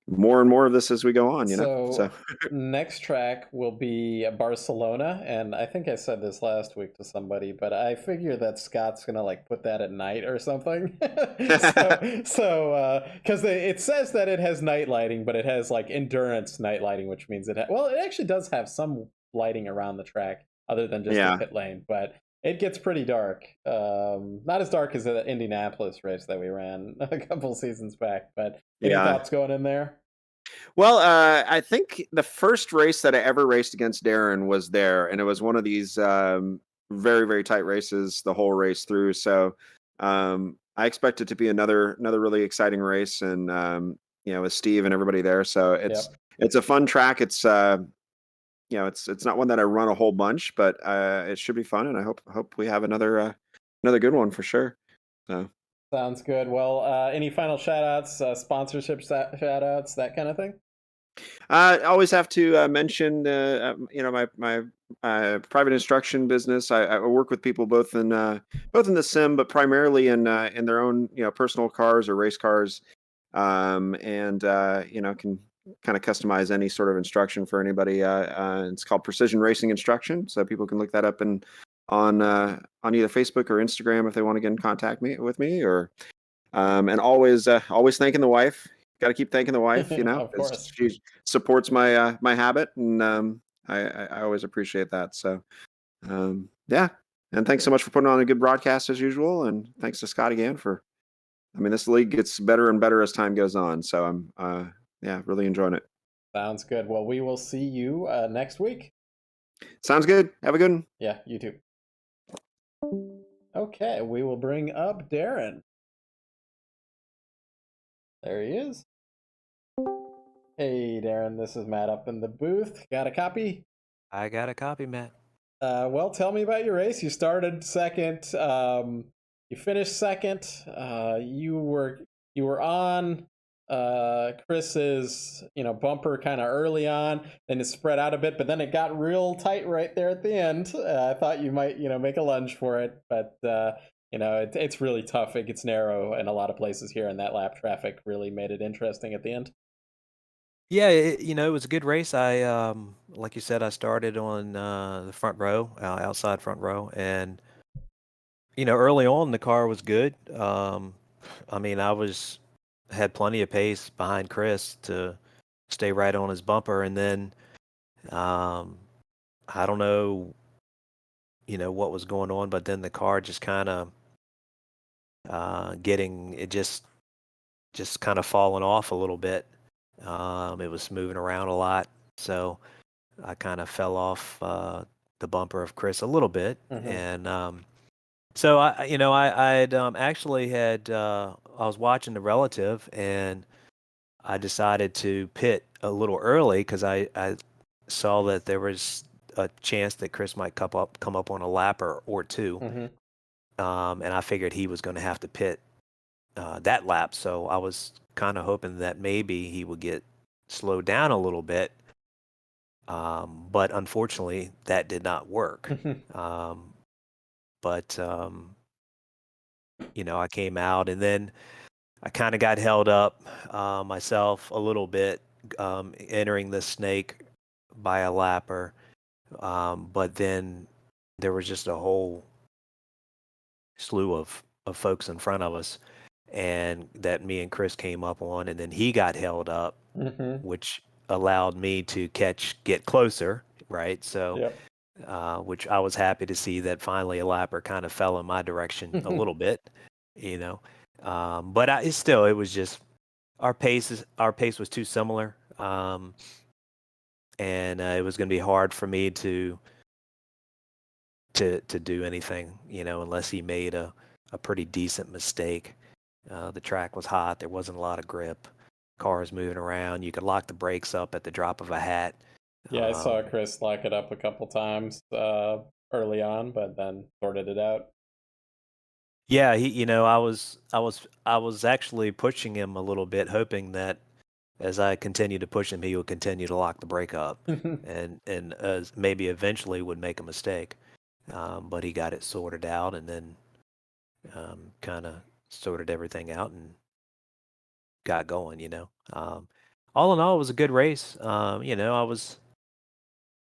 more and more of this as we go on. So next track will be Barcelona, and I think I said this last week to somebody, but I figure that Scott's gonna like put that at night or something. so because it says that it has night lighting, but it has like endurance night lighting, which means it actually does have some lighting around the track other than just the pit lane, but it gets pretty dark. Not as dark as the Indianapolis race that we ran a couple seasons back, but any thoughts going in there? Well, I think the first race that I ever raced against Darren was there, and it was one of these very, very tight races the whole race through. So I expect it to be another really exciting race, and with Steve and everybody there. So it's a fun track. It's it's not one that I run a whole bunch, but it should be fun, and I hope we have another good one for sure. So. Sounds good. Well, any final shout-outs, sponsorship shout-outs, that kind of thing? I always have to mention, my private instruction business. I work with people both in the sim, but primarily in their own personal cars or race cars, and can kind of customize any sort of instruction for anybody. It's called Precision Racing Instruction, so people can look that up and on either Facebook or Instagram if they want to get in contact with me. Or and always thanking the wife. Got to keep thanking the wife, Of 'cause course. she supports my my habit, and I always appreciate that. So yeah, and thanks so much for putting on a good broadcast as usual, and thanks to Scott again for. I mean, this league gets better and better as time goes on, so I'm yeah, really enjoying it. Sounds good. Well, we will see you next week. Sounds good. Have a good one. Yeah, you too. Okay, we will bring up Darren. There he is. Hey, Darren, this is Matt up in the booth. Got a copy? I got a copy, Matt. Well, tell me about your race. You started second. You finished second. You were on Chris's bumper kind of early on, then it spread out a bit, but then it got real tight right there at the end. I thought you might make a lunge for it, but it's really tough. It gets narrow in a lot of places here, and that lap traffic really made it interesting at the end. Yeah, it was a good race. I like you said, I started on the front row, outside front row, and early on the car was good. I mean, had plenty of pace behind Chris to stay right on his bumper, and then I don't know, what was going on, but then the car just kind of just kind of falling off a little bit. It was moving around a lot, so I kind of fell off the bumper of Chris a little bit, and so I'd actually had I was watching the relative, and I decided to pit a little early because I saw that there was a chance that Chris might come up on a lap or two, and I figured he was going to have to pit that lap, so I was kind of hoping that maybe he would get slowed down a little bit, but unfortunately that did not work. But I came out, and then I kind of got held up myself a little bit entering the snake by a lapper, but then there was just a whole slew of folks in front of us, and that me and Chris came up on, and then he got held up, which allowed me to get closer, right? So, Yep. Which I was happy to see that finally a lapper kind of fell in my direction a little bit, but it was just our pace was too similar, and it was going to be hard for me to do anything, unless he made a pretty decent mistake. The track was hot. There wasn't a lot of grip. Cars moving around. You could lock the brakes up at the drop of a hat. Yeah, I saw Chris lock it up a couple times early on, but then sorted it out. Yeah, I was actually pushing him a little bit, hoping that as I continued to push him, he would continue to lock the brake up, and maybe eventually would make a mistake. But he got it sorted out, and then kind of sorted everything out and got going. All in all, it was a good race.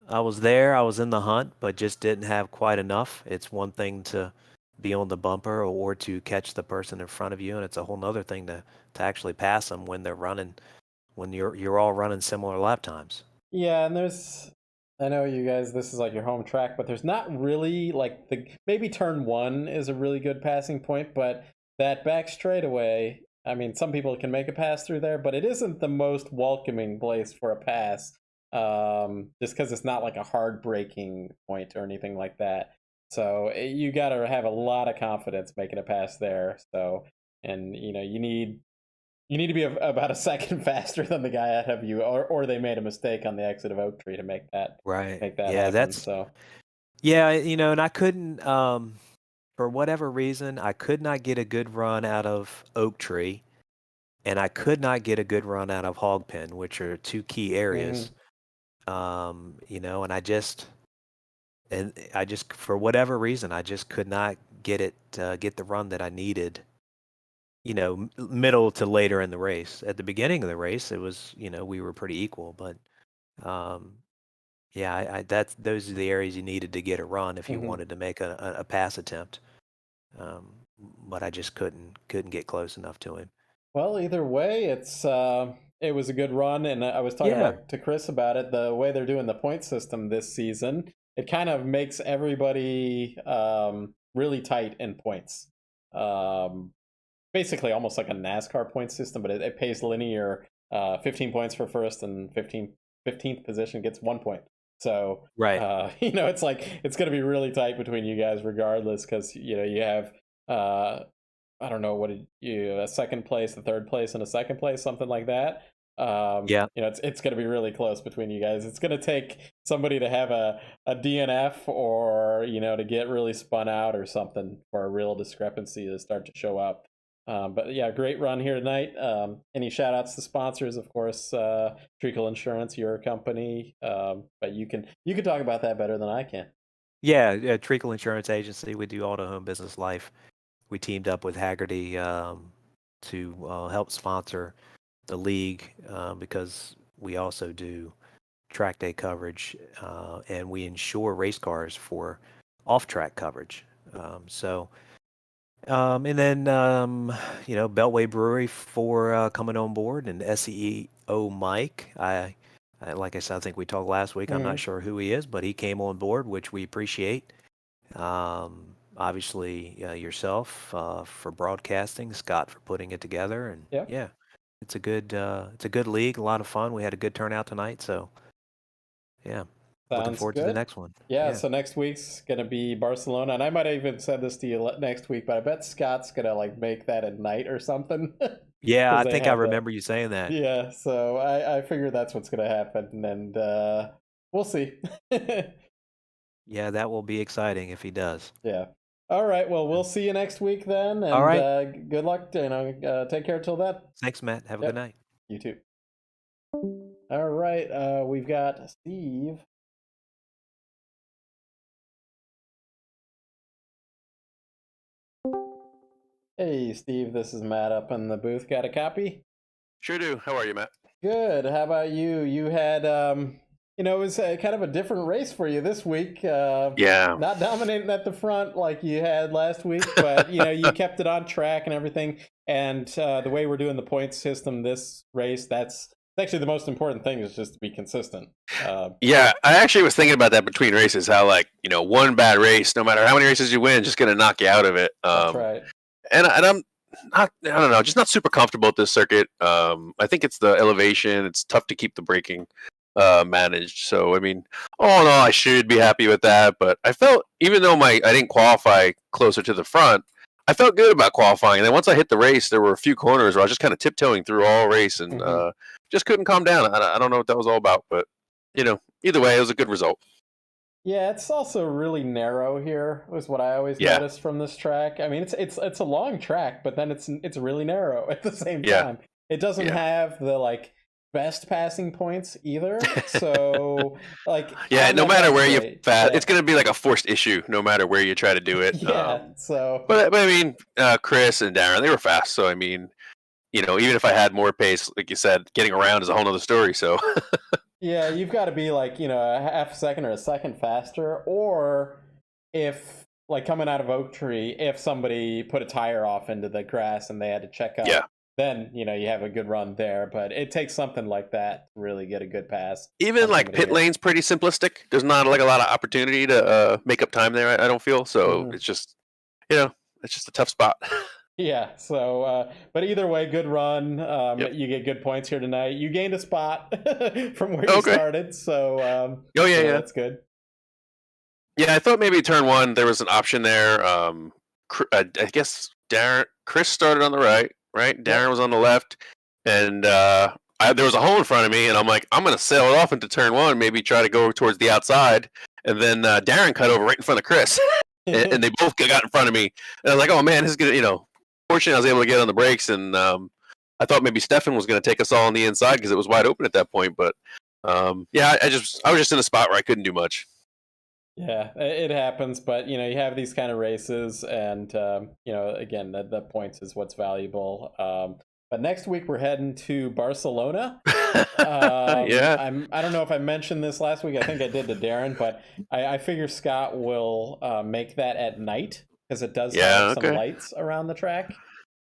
I was there, I was in the hunt, but just didn't have quite enough. It's one thing to be on the bumper or to catch the person in front of you, and it's a whole nother thing to actually pass them when they're running, when you're all running similar lap times. Yeah, and I know you guys, this is like your home track, but there's not really maybe turn one is a really good passing point, but that back straightaway, I mean, some people can make a pass through there, but it isn't the most welcoming place for a pass, just because it's not like a hard braking point or anything like that. So you got to have a lot of confidence making a pass there. So, and you need to be about a second faster than the guy ahead of you, or they made a mistake on the exit of Oak Tree to make that Right. happen. And I couldn't, for whatever reason, I could not get a good run out of Oak Tree, and I could not get a good run out of Hog Pen, which are two key areas. And I just for whatever reason, I just could not get the run that I needed, middle to later in the race. At the beginning of the race, it was, we were pretty equal, but yeah, those are the areas you needed to get a run if you wanted to make a pass attempt. But I just couldn't get close enough to him. Well, either way, it was a good run, and I was talking to Chris about it. The way they're doing the point system this season, it kind of makes everybody really tight in points. Basically, almost like a NASCAR point system, but it pays linear. 15 points for first, and 15th position gets 1 point. So, right. It's like it's going to be really tight between you guys, regardless, because you have I don't know what a second place, a third place, and a second place, something like that. It's going to be really close between you guys. It's going to take somebody to have a DNF or to get really spun out or something for a real discrepancy to start to show up. But yeah, great run here tonight. Any shout outs to sponsors, of course, Treakle Insurance, your company. But you can talk about that better than I can. Yeah, Treakle Insurance Agency. We do auto, home, business, life. We teamed up with Hagerty to help sponsor the league because we also do track day coverage and we insure race cars for off-track coverage. And then Beltway Brewery for coming on board, and SEO Mike. Like I said, I think we talked last week. I'm not sure who he is, but he came on board, which we appreciate. Obviously, yourself for broadcasting, Scott for putting it together, and yeah, it's a good league, a lot of fun. We had a good turnout tonight, so yeah. Looking forward to the next one. Yeah, so next week's going to be Barcelona. And I might have even said this to you next week, but I bet Scott's going to make that at night or something. Yeah, I think I remember you saying that. Yeah, so I figure that's what's going to happen. And we'll see. Yeah, that will be exciting if he does. Yeah. All right. Well, we'll see you next week then. And all right. Good luck. Take care till then. Thanks, Matt. Have a good night. You too. All right. We've got Steve. Hey, Steve, this is Matt up in the booth. Got a copy? Sure do. How are you, Matt? Good. How about you? You had, it was kind of a different race for you this week. Yeah. Not dominating at the front like you had last week, but, you kept it on track and everything. And the way we're doing the point system this race, that's actually the most important thing is just to be consistent. Yeah, I actually was thinking about that between races, how, one bad race, no matter how many races you win, just going to knock you out of it. That's right. And I'm not, I don't know, just not super comfortable at this circuit. I think it's the elevation. It's tough to keep the braking managed. So, I mean, all in all, I should be happy with that. But I felt, even though I didn't qualify closer to the front, I felt good about qualifying. And then once I hit the race, there were a few corners where I was just kind of tiptoeing through all race and just couldn't calm down. I don't know what that was all about. But, either way, it was a good result. Yeah, it's also really narrow here, was what I always noticed from this track. I mean, it's a long track, but then it's really narrow at the same time. It doesn't have the best passing points either. So no matter where you fast, it's going to be like a forced issue no matter where you try to do it. But I mean, Chris and Darren, they were fast. So I mean, even if I had more pace, like you said, getting around is a whole nother story. So. Yeah, you've got to be a half a second or a second faster, or if coming out of Oak Tree, if somebody put a tire off into the grass and they had to check up, then you have a good run there. But it takes something like that to really get a good pass. Even pit lane's pretty simplistic. There's not a lot of opportunity to make up time there. I don't feel so. It's just it's just a tough spot. Yeah, so, but either way, good run. You get good points here tonight. You gained a spot from where you started, so that's good. Yeah, I thought maybe turn one, there was an option there. I guess Chris started on the right? Darren was on the left, and there was a hole in front of me, and I'm like, I'm going to sail it off into turn one, maybe try to go towards the outside, and then Darren cut over right in front of Chris, and they both got in front of me, and I was like, oh man, this is going to, fortunately, I was able to get on the brakes, and I thought maybe Stefan was going to take us all on the inside because it was wide open at that point. But I was just in a spot where I couldn't do much. Yeah, it happens, but you have these kind of races, and again, the points is what's valuable. But next week we're heading to Barcelona. Yeah. I don't know if I mentioned this last week. I think I did to Darren, but I figure Scott will make that at night because it does Yeah. have some Okay. lights around the track.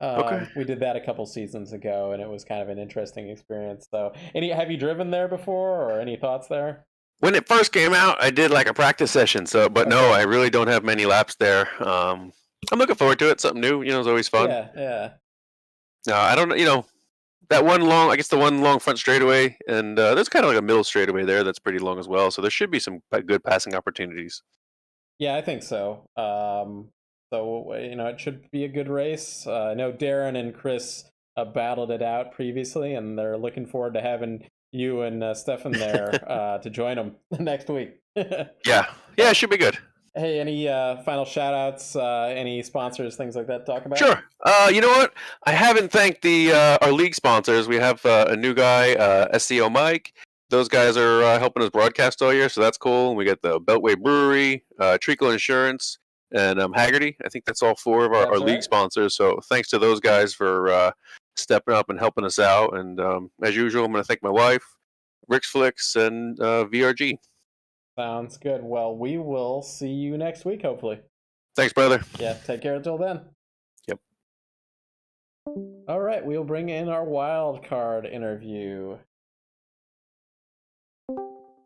Okay. We did that a couple seasons ago, and it was kind of an interesting experience. So, have you driven there before, or any thoughts there? When it first came out, I did like a practice session. So, but no, Okay. I really don't have many laps there. I'm looking forward to it. Something new, is always fun. Yeah. I don't know, that one long, I guess the one long front straightaway, and there's kind of like a middle straightaway there that's pretty long as well. So there should be some good passing opportunities. Yeah, I think so. It should be a good race. I know Darren and Chris battled it out previously, and they're looking forward to having you and Stefan there to join them next week. Yeah, it should be good. Hey, any final shout outs, any sponsors, things like that to talk about? Sure. You know what? I haven't thanked our league sponsors. We have a new guy, SCO Mike. Those guys are helping us broadcast all year, so that's cool. We got the Beltway Brewery, Treakle Insurance, and Hagerty. I think that's all four of our league sponsors. So thanks to those guys for stepping up and helping us out. And as usual, I'm going to thank my wife, Rick's Flicks, and VRG. Sounds good. Well, we will see you next week, hopefully. Thanks, brother. Yeah, take care until then. Yep. All right, we'll bring in our wild card interview.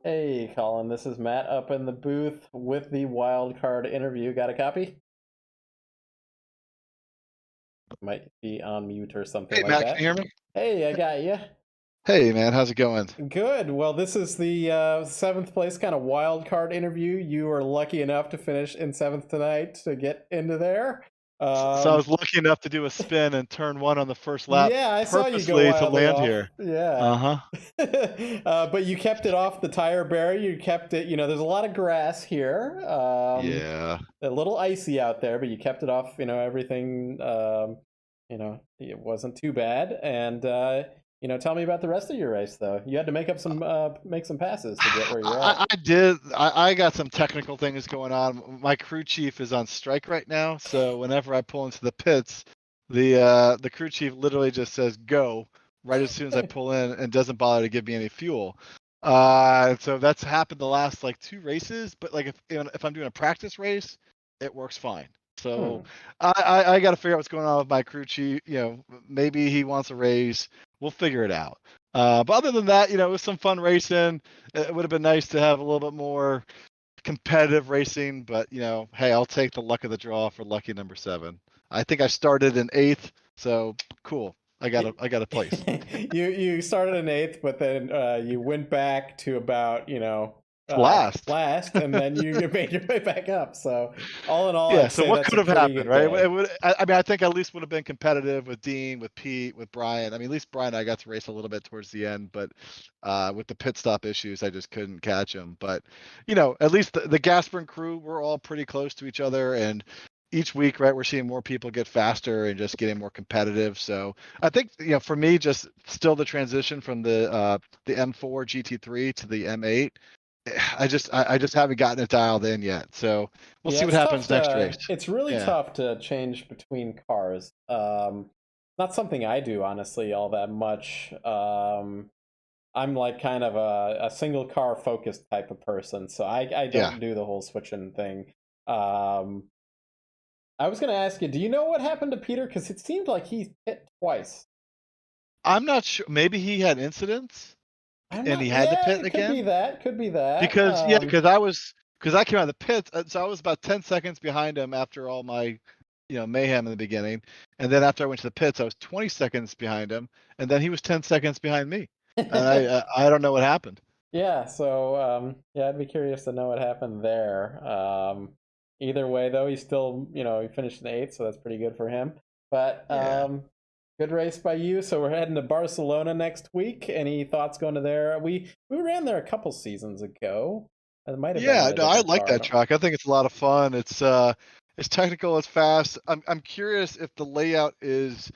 Hey, Colin, this is Matt up in the booth with the wild card interview. Got a copy? Might be on mute or something Hey, like Matt, that. can you hear me? Hey, I got you. Hey, man, how's it going? Good. Well, this is the seventh place kind of wild card interview. You are lucky enough to finish in seventh tonight to get into there. So I was lucky enough to do a spin and turn one on the first lap. Yeah, I saw you go purposely to wildly land off. here. Yeah. But you kept it off the tire barrier. You kept it. There's a lot of grass here. Yeah. A little icy out there, but you kept it off. Everything. It wasn't too bad. And tell me about the rest of your race, though. You had to make some passes to get where you're at. I did. I got some technical things going on. My crew chief is on strike right now, so whenever I pull into the pits, the crew chief literally just says go right as soon as I pull in and doesn't bother to give me any fuel. So that's happened the last like 2 races, but like if I'm doing a practice race, it works fine. So I got to figure out what's going on with my crew chief. Maybe he wants a raise. We'll figure it out. But other than that, it was some fun racing. It would have been nice to have a little bit more competitive racing, but hey, I'll take the luck of the draw for lucky number 7. I think I started in 8th, so cool. I got a place. You started in 8th, but then you went back to about last, and then you made your way back up. So all in all, yeah. I'd So say what that's could have a pretty happened, good right? day. I think I at least would have been competitive with Dean, with Pete, with Brian. At least Brian, I got to race a little bit towards the end, but with the pit stop issues, I just couldn't catch him. But at least the Gasprin crew, we're all pretty close to each other, and each week, right, we're seeing more people get faster and just getting more competitive. So I think for me, just still the transition from the M4 GT3 to the M8. I just haven't gotten it dialed in yet. So we'll see what happens next race. It's really tough to change between cars. Not something I do, honestly, all that much. I'm like kind of a single car focused type of person, so I don't do the whole switching thing. I was going to ask you, do you know what happened to Peter? Because it seemed like he hit twice. I'm not sure. Maybe he had incidents. And he had to pit again? Could be that. Because I came out of the pits, so I was about 10 seconds behind him after all my, mayhem in the beginning. And then after I went to the pits, I was 20 seconds behind him, and then he was 10 seconds behind me. And I don't know what happened. Yeah, so I'd be curious to know what happened there. Either way, though, he still, he finished in 8th, so that's pretty good for him. But good race by you. So we're heading to Barcelona next week. Any thoughts going to there? We ran there a couple seasons ago. It might have been I like that track. I think it's a lot of fun. It's technical, it's fast. I'm curious if the layout is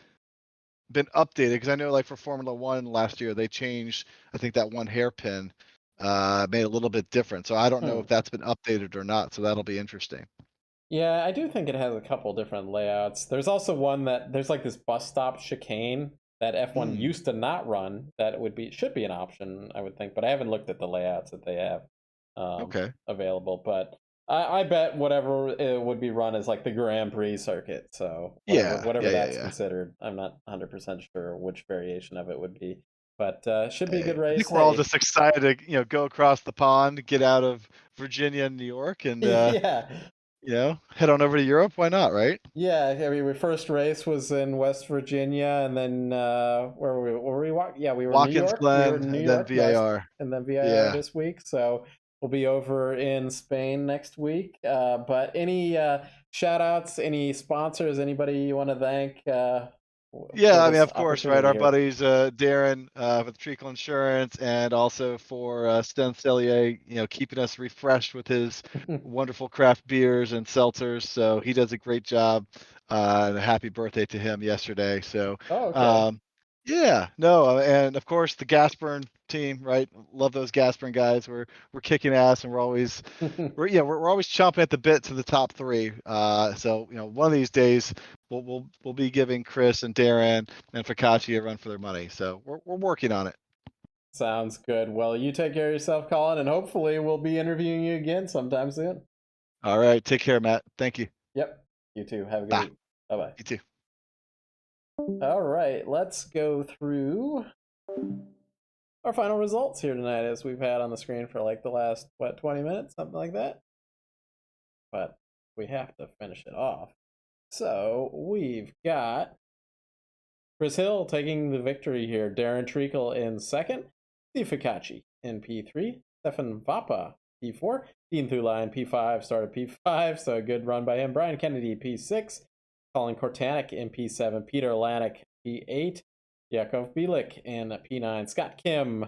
been updated, because I know like for Formula 1 last year they changed, I think, that one hairpin. made a little bit different. So I don't know Hmm. if that's been updated or not. So that'll be interesting. Yeah, I do think it has a couple different layouts. There's also one that there's like this bus stop chicane that F1 Hmm. used to not run that should be an option, I would think, but I haven't looked at the layouts that they have Okay. available. But I bet whatever it would be run is like the Grand Prix circuit. So Yeah. whatever Yeah. Yeah. that's Yeah. considered, I'm not 100% sure which variation of it would be. But should be a Hey, good I race. think we're all Hey, just excited to, go across the pond, get out of Virginia and New York, and yeah. head on over to Europe. Why not, right? Yeah, I mean, our first race was in West Virginia, and then where were we? Yeah, we were in New Watkins York. We were Glen in New and then York last, VAR. and then VIR Yeah. this week. So we'll be over in Spain next week. But any shout outs, any sponsors, anybody you want to thank? Yeah, For I mean, this of course, right? opportunity Our here. buddies Darren with Treakle Insurance, and also for Sten Cellier, keeping us refreshed with his wonderful craft beers and seltzers. So he does a great job. And a happy birthday to him yesterday. So, Oh, okay. yeah, no, and of course the gas burn team, right? Love those gas burn guys. We're kicking ass, and we're always we're always chomping at the bit to the top three. So one of these days we'll be giving Chris and Darren and Fakachi a run for their money. So we're working on it. Sounds good. Well, you take care of yourself, Colin, and hopefully we'll be interviewing you again sometime soon. All right, take care, Matt. Thank you. Yep. You too. Have a good Bye. week. Bye bye. You too. All right, let's go through our final results here tonight, as we've had on the screen for like the last 20 minutes, something like that. But we have to finish it off. So we've got Chris Hill taking the victory here. Darren Treakle in second. Steve Fakachi in P3. Stefan Vapa P4. Dean Thula in P5 started P5, so a good run by him. Brian Kennedy P6. Colin Kortanek in P7. Peter Lanik P8. Yakov Bielik in P9. Scott Kim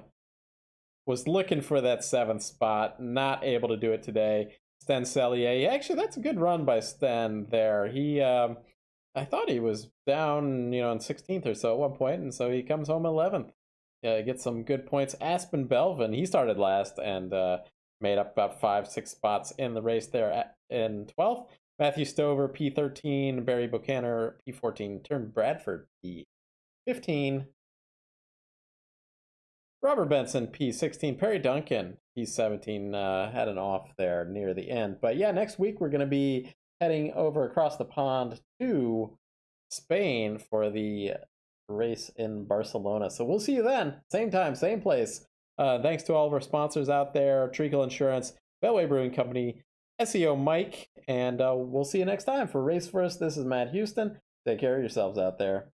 was looking for that 7th spot, not able to do it today. Sten Cellier, actually, that's a good run by Sten there. He, I thought he was down, in 16th or so at one point, and so he comes home 11th. Gets some good points. Aspen Belvin, he started last and made up about 5-6 spots in the race there in 12th. Matthew Stover, P13. Barry Buchanan, P14. Tim Bradford, P15. Robert Benson, P16. Perry Duncan, P17. Had an off there near the end. But yeah, next week we're going to be heading over across the pond to Spain for the race in Barcelona. So we'll see you then. Same time, same place. Thanks to all of our sponsors out there: Treakle Insurance, Beltway Brewing Company, SEO Mike, and we'll see you next time for Race First. This is Matt Houston. Take care of yourselves out there.